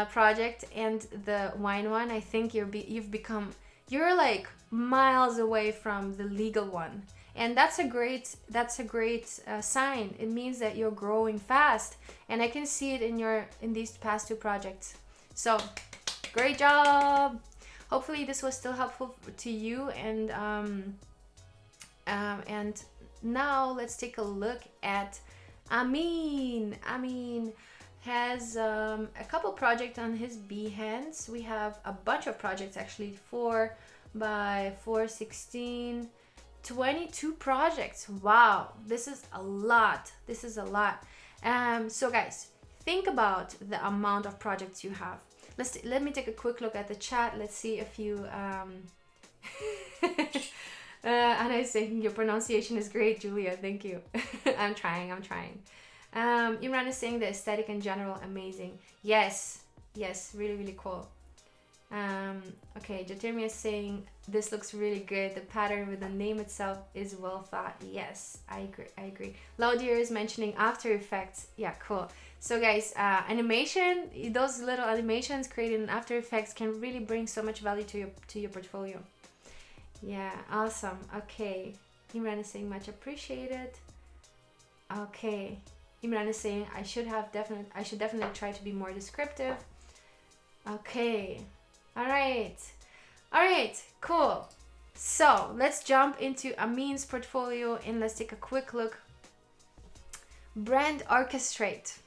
project and the wine one. I think you're like miles away from the legal one, and that's a great sign. It means that you're growing fast, and I can see it in these past two projects. So great job. Hopefully this was still helpful to you, and now let's take a look at Amin. Amin has a couple projects on his Behance. We have a bunch of projects, actually, 4 by 4, 16, 22 projects. Wow, this is a lot. This is a lot. So guys, think about the amount of projects you have. Let me take a quick look at the chat. Let's see if you Anna is saying your pronunciation is great, Julia. Thank you. I'm trying. Imran is saying the aesthetic in general amazing. Yes, really, really cool. Okay, Jotirmi is saying this looks really good. The pattern with the name itself is well thought. Yes, I agree. Laudir is mentioning After Effects. Yeah, cool. So guys, animation, those little animations created in After Effects can really bring so much value to your portfolio. Yeah, awesome. Okay, Imran is saying much appreciated. Okay, Imran is saying I should definitely try to be more descriptive. Okay, all right, cool. So let's jump into Amin's portfolio and let's take a quick look. Brand orchestrate.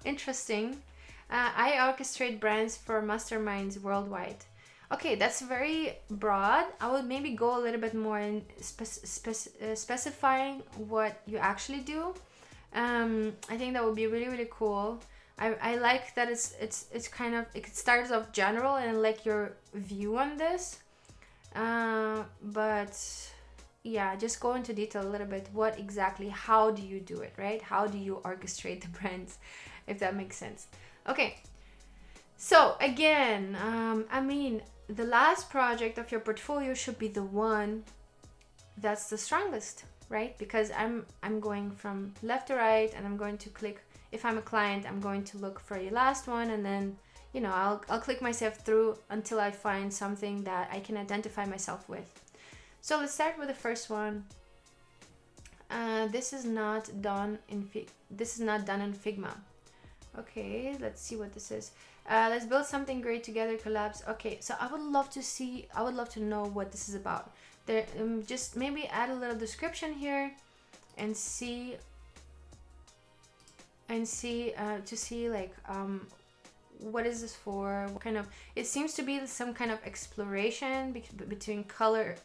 Interesting. I orchestrate brands for masterminds worldwide. Okay, that's very broad. I would maybe go a little bit more in specifying what you actually do. I think that would be really, really cool. I like that it's kind of, it starts off general and I like your view on this. But yeah, just go into detail a little bit. What exactly, how do you do it, right? How do you orchestrate the brands, if that makes sense? Okay, so again, I mean, the last project of your portfolio should be the one that's the strongest, right? Because I'm going from left to right, and I'm going to click. If I'm a client, I'm going to look for your last one, and then, you know, I'll click myself through until I find something that I can identify myself with. So let's start with the first one. This is not done in Figma. Okay, let's see what this is. Let's build something great together, collabs. Okay, so I would love to know what this is about. There, just maybe add a little description here, and see like what is this for? What kind of? It seems to be some kind of exploration between color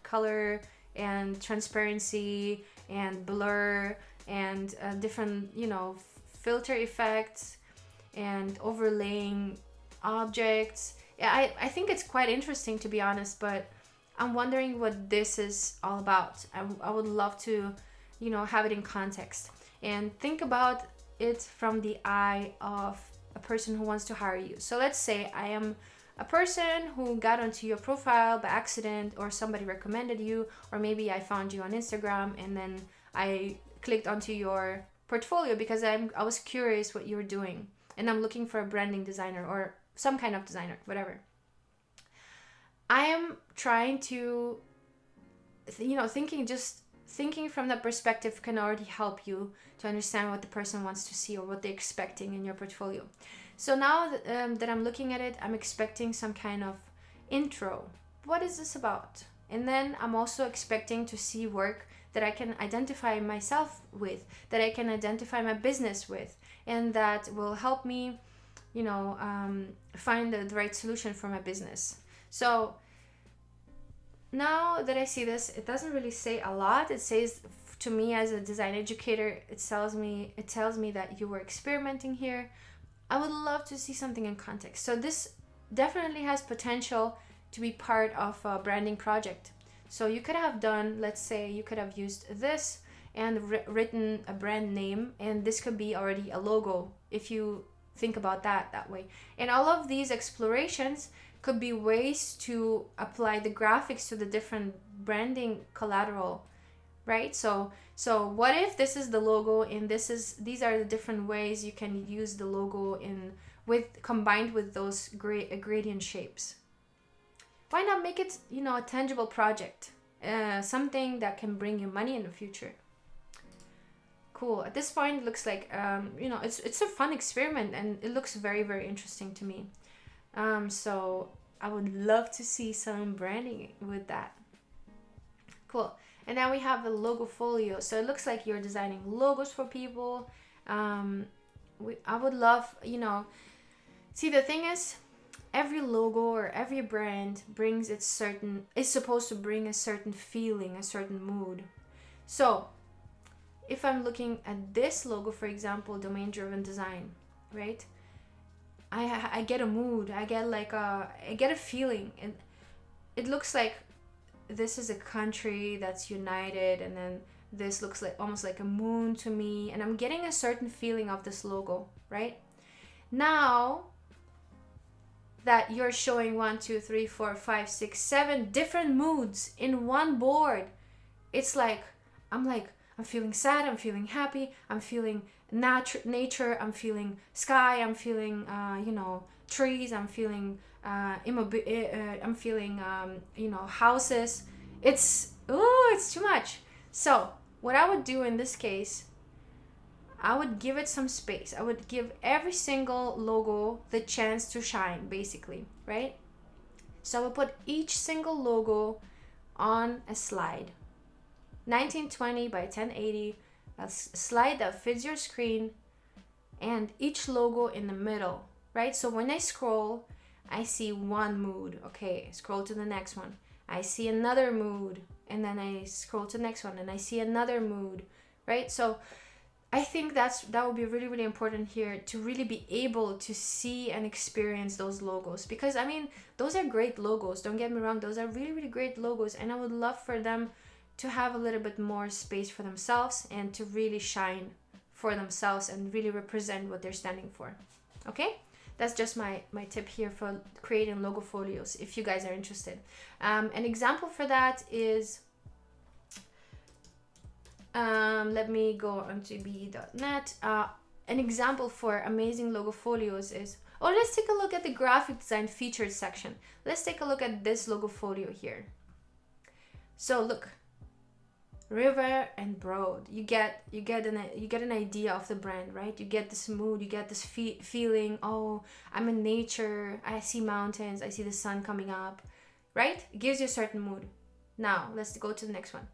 and transparency and blur and different, you know, filter effects and overlaying objects. Yeah, I think it's quite interesting, to be honest, but I'm wondering what this is all about. I would love to, you know, have it in context and think about it from the eye of a person who wants to hire you. So let's say I am a person who got onto your profile by accident, or somebody recommended you, or maybe I found you on Instagram and then I clicked onto your portfolio because I was curious what you were doing, and I'm looking for a branding designer or some kind of designer, whatever. I am trying to, you know, thinking from that perspective can already help you to understand what the person wants to see or what they're expecting in your portfolio. So now that I'm looking at it, I'm expecting some kind of intro. What is this about? And then I'm also expecting to see work that I can identify myself with, that I can identify my business with, and that will help me, you know, find the right solution for my business. So now that I see this, it doesn't really say a lot. It says, to me as a design educator, it tells me that you were experimenting here. I would love to see something in context. So this definitely has potential to be part of a branding project. So you could have done, let's say you could have used this and written a brand name, and this could be already a logo if you think about that way. And all of these explorations could be ways to apply the graphics to the different branding collateral, right? So what if this is the logo and these are the different ways you can use the logo combined with those gradient shapes? Why not make it, you know, a tangible project, something that can bring you money in the future? Cool. At this point, it looks like you know, it's a fun experiment, and it looks very, very interesting to me. So I would love to see some branding with that. Cool. And now we have a logo folio. So it looks like you're designing logos for people. I would love, you know, see, the thing is, every logo or every brand is supposed to bring a certain feeling, a certain mood. So if I'm looking at this logo, for example, domain driven design, right? I get a mood. I get a feeling, and it looks like this is a country that's united, and then this looks like almost like a moon to me, and I'm getting a certain feeling of this logo, right? Now that you're showing 1, 2, 3, 4, 5, 6, 7 different moods in one board, it's like I'm feeling sad, I'm feeling happy, I'm feeling nature, I'm feeling sky, I'm feeling you know, trees, I'm feeling I'm feeling you know, houses. It's too much. So what I would do in this case, I would give it some space. I would give every single logo the chance to shine, basically, right? So I would put each single logo on a slide, 1920 by 1080, a slide that fits your screen, and each logo in the middle, right? So when I scroll, I see one mood. Okay, scroll to the next one. I see another mood, and then I scroll to the next one, and I see another mood, right? So I think that would be really, really important here, to really be able to see and experience those logos, because I mean, those are great logos. Don't get me wrong, those are really, really great logos, and I would love for them to have a little bit more space for themselves and to really shine for themselves and really represent what they're standing for. Okay, that's just my tip here for creating logo folios, if you guys are interested. An example for that is, let me go onto be.net. An example for amazing logo folios is, let's take a look at the graphic design featured section. Let's take a look at this logo folio here. So look, river and broad. You get an idea of the brand, right? You get this mood, you get this feeling. Oh, I'm in nature. I see mountains. I see the sun coming up, right? It gives you a certain mood. Now let's go to the next one.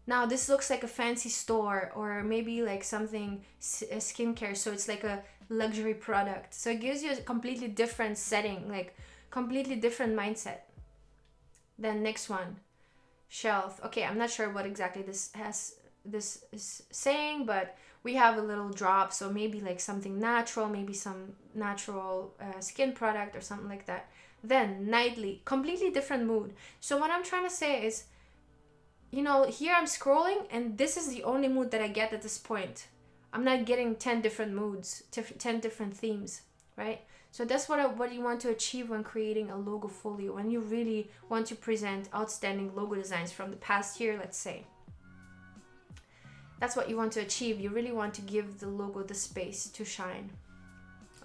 Now this looks like a fancy store, or maybe like something skincare. So it's like a luxury product. So it gives you a completely different setting, like completely different mindset. Then next one, shelf. Okay, I'm not sure what exactly this is saying, but we have a little drop, so maybe like something natural, maybe some natural skin product or something like that. Then nightly, completely different mood. So what I'm trying to say is, you know, here I'm scrolling and this is the only mood that I get at this point. I'm not getting 10 different moods, 10 different themes, right? So that's what you want to achieve when creating a logo folio, when you really want to present outstanding logo designs from the past year, let's say. That's what you want to achieve. You really want to give the logo the space to shine.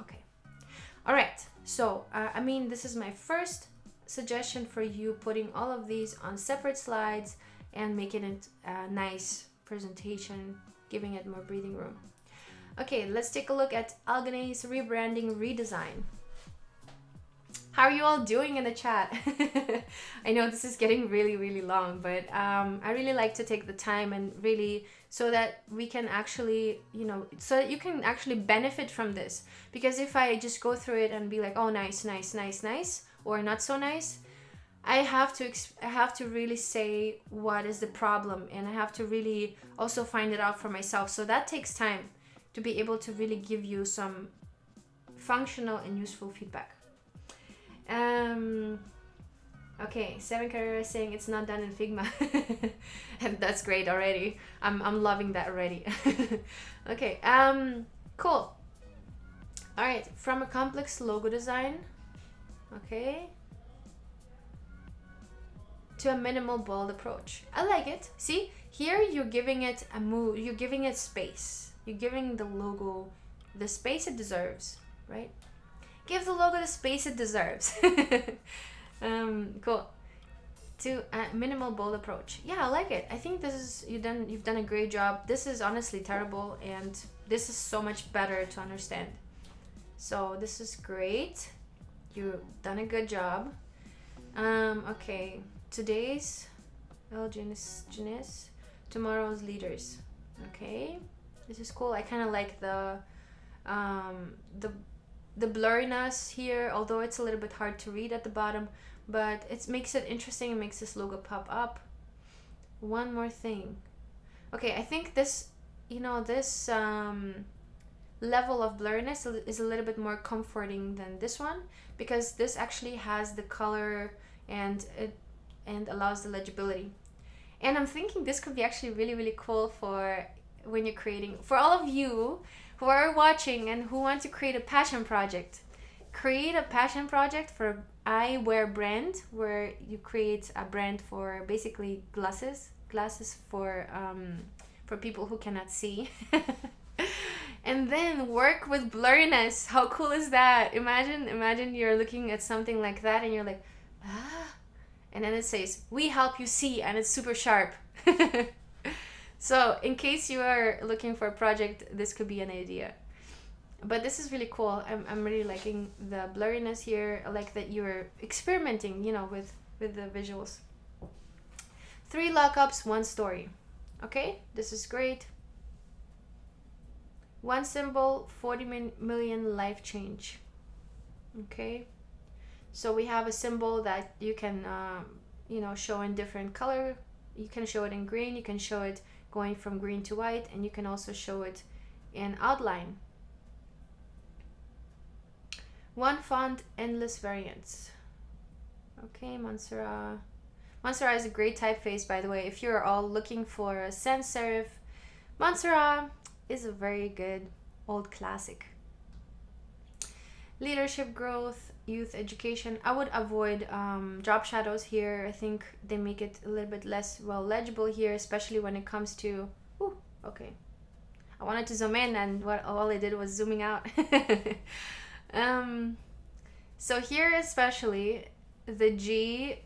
Okay. All right. So, I mean, this is my first suggestion for you, putting all of these on separate slides and making it a nice presentation, giving it more breathing room. Okay, let's take a look at Algona's rebranding redesign. How are you all doing in the chat? I know this is getting really, really long, but I really like to take the time and really, so that we can actually, you know, so that you can actually benefit from this. Because if I just go through it and be like, oh, nice, nice, nice, nice, or not so nice, I have to really say what is the problem, and I have to really also find it out for myself. So that takes time to be able to really give you some functional and useful feedback. Okay, Seven Carrera is saying it's not done in Figma. And that's great already. I'm loving that already. Okay, cool. All right, from a complex logo design, okay, to a minimal bold approach. I like it. See, here you're giving it a mood, you're giving it space. You're giving the logo the space it deserves, right? Give the logo the space it deserves. Cool. To a minimal bold approach. Yeah, I like it. I think this is you've done a great job. This is honestly terrible, and this is so much better to understand. So this is great. You've done a good job. Okay. Today's genius, tomorrow's leaders. Okay. This is cool. I kind of like the blurriness here, although it's a little bit hard to read at the bottom, but it makes it interesting. It makes this logo pop up. One more thing. Okay, I think this, you know, this level of blurriness is a little bit more comforting than this one, because this actually has the color and allows the legibility. And I'm thinking this could be actually really, really cool for when you're creating, for all of you who are watching and who want to create a passion project. Create a passion project for eyewear brand, where you create a brand for basically glasses for people who cannot see. And then work with blurriness. How cool is that? Imagine you're looking at something like that and you're like, ah, and then it says, we help you see, and it's super sharp. So in case you are looking for a project, this could be an idea. But this is really cool. I'm really liking the blurriness here. I like that you're experimenting, you know, with the visuals. 3 lockups, 1 story. Okay, this is great. 1 symbol, 40 million life change. Okay, so we have a symbol that you can, you know, show in different color. You can show it in green. You can show it going from green to white, and you can also show it in outline. 1 font, endless variants. Okay, Montserrat. Montserrat is a great typeface, by the way. If you're all looking for a sans serif, Montserrat is a very good old classic. Leadership growth, youth education. I would avoid drop shadows here. I think they make it a little bit less well legible here, especially when it comes to, ooh, okay. I wanted to zoom in, and all I did was zooming out. So here especially the G,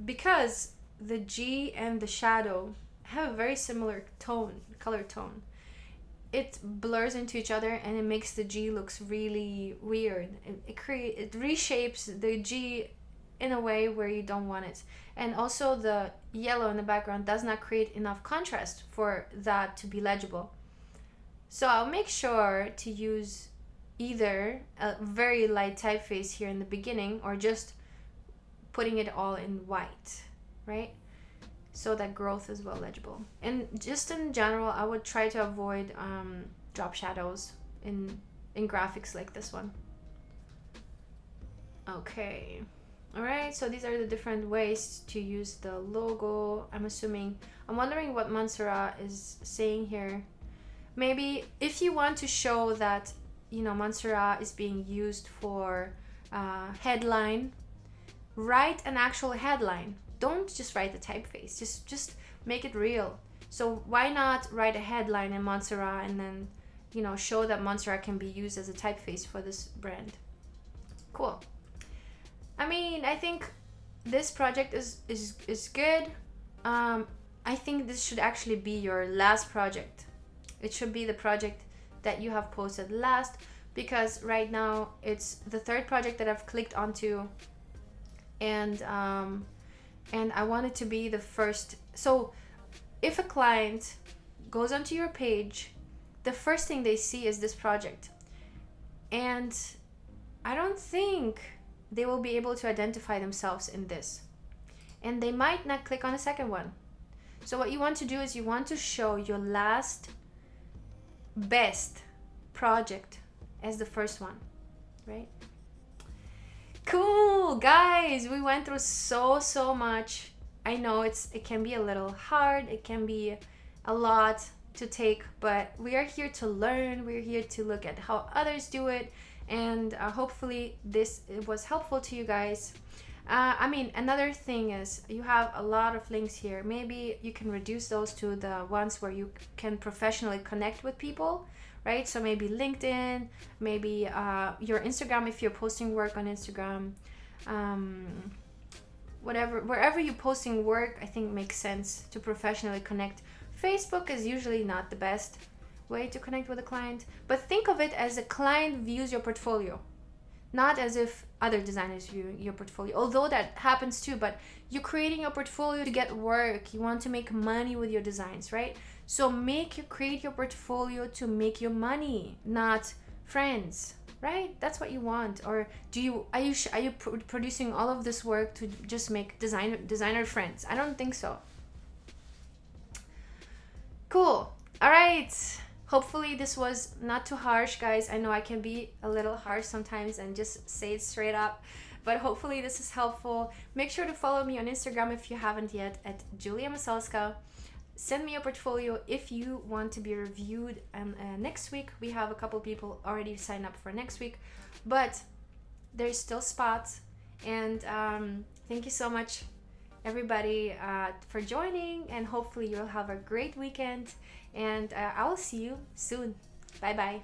because the G and the shadow have a very similar tone, color tone, it blurs into each other and it makes the G looks really weird. It reshapes the G in a way where you don't want it. And also the yellow in the background does not create enough contrast for that to be legible. So I'll make sure to use either a very light typeface here in the beginning, or just putting it all in white, right? so that growth is well legible. And just in general, I would try to avoid drop shadows in graphics like this one. Okay. All right, so these are the different ways to use the logo. I'm wondering what Montserrat is saying here. Maybe if you want to show that, you know, Montserrat is being used for headline, write an actual headline. Don't just write the typeface, just make it real. So why not write a headline in Montserrat and then, you know, show that Montserrat can be used as a typeface for this brand. Cool. I mean, I think this project is good. I think this should actually be your last project. It should be the project that you have posted last, because right now it's the third project that I've clicked onto, and I want it to be the first. So if a client goes onto your page, the first thing they see is this project, and I don't think they will be able to identify themselves in this, and they might not click on a second one. So what you want to do is you want to show your last best project as the first one, right? Cool, guys, we went through so much. I know it can be a little hard, it can be a lot to take, but we are here to learn. We're here to look at how others do it, and hopefully this was helpful to you guys. I mean, another thing is you have a lot of links here. Maybe you can reduce those to the ones where you can professionally connect with people, right? So maybe LinkedIn, maybe your Instagram if you're posting work on Instagram, whatever, wherever you're posting work, I think makes sense to professionally connect. Facebook is usually not the best way to connect with a client, but think of it as a client views your portfolio, not as if other designers view your portfolio, although that happens too. But you're creating your portfolio to get work. You want to make money with your designs, right? So create your portfolio to make your money, not friends, right? That's what you want. Or are you producing all of this work to just make designer friends? I don't think so. Cool. All right. Hopefully this was not too harsh, guys. I know I can be a little harsh sometimes and just say it straight up, but hopefully this is helpful. Make sure to follow me on Instagram if you haven't yet, at Julia Masalska. Send me your portfolio if you want to be reviewed. And next week, we have a couple people already signed up for next week, but there's still spots. And thank you so much, everybody, for joining, and hopefully you'll have a great weekend, and I will see you soon. Bye bye.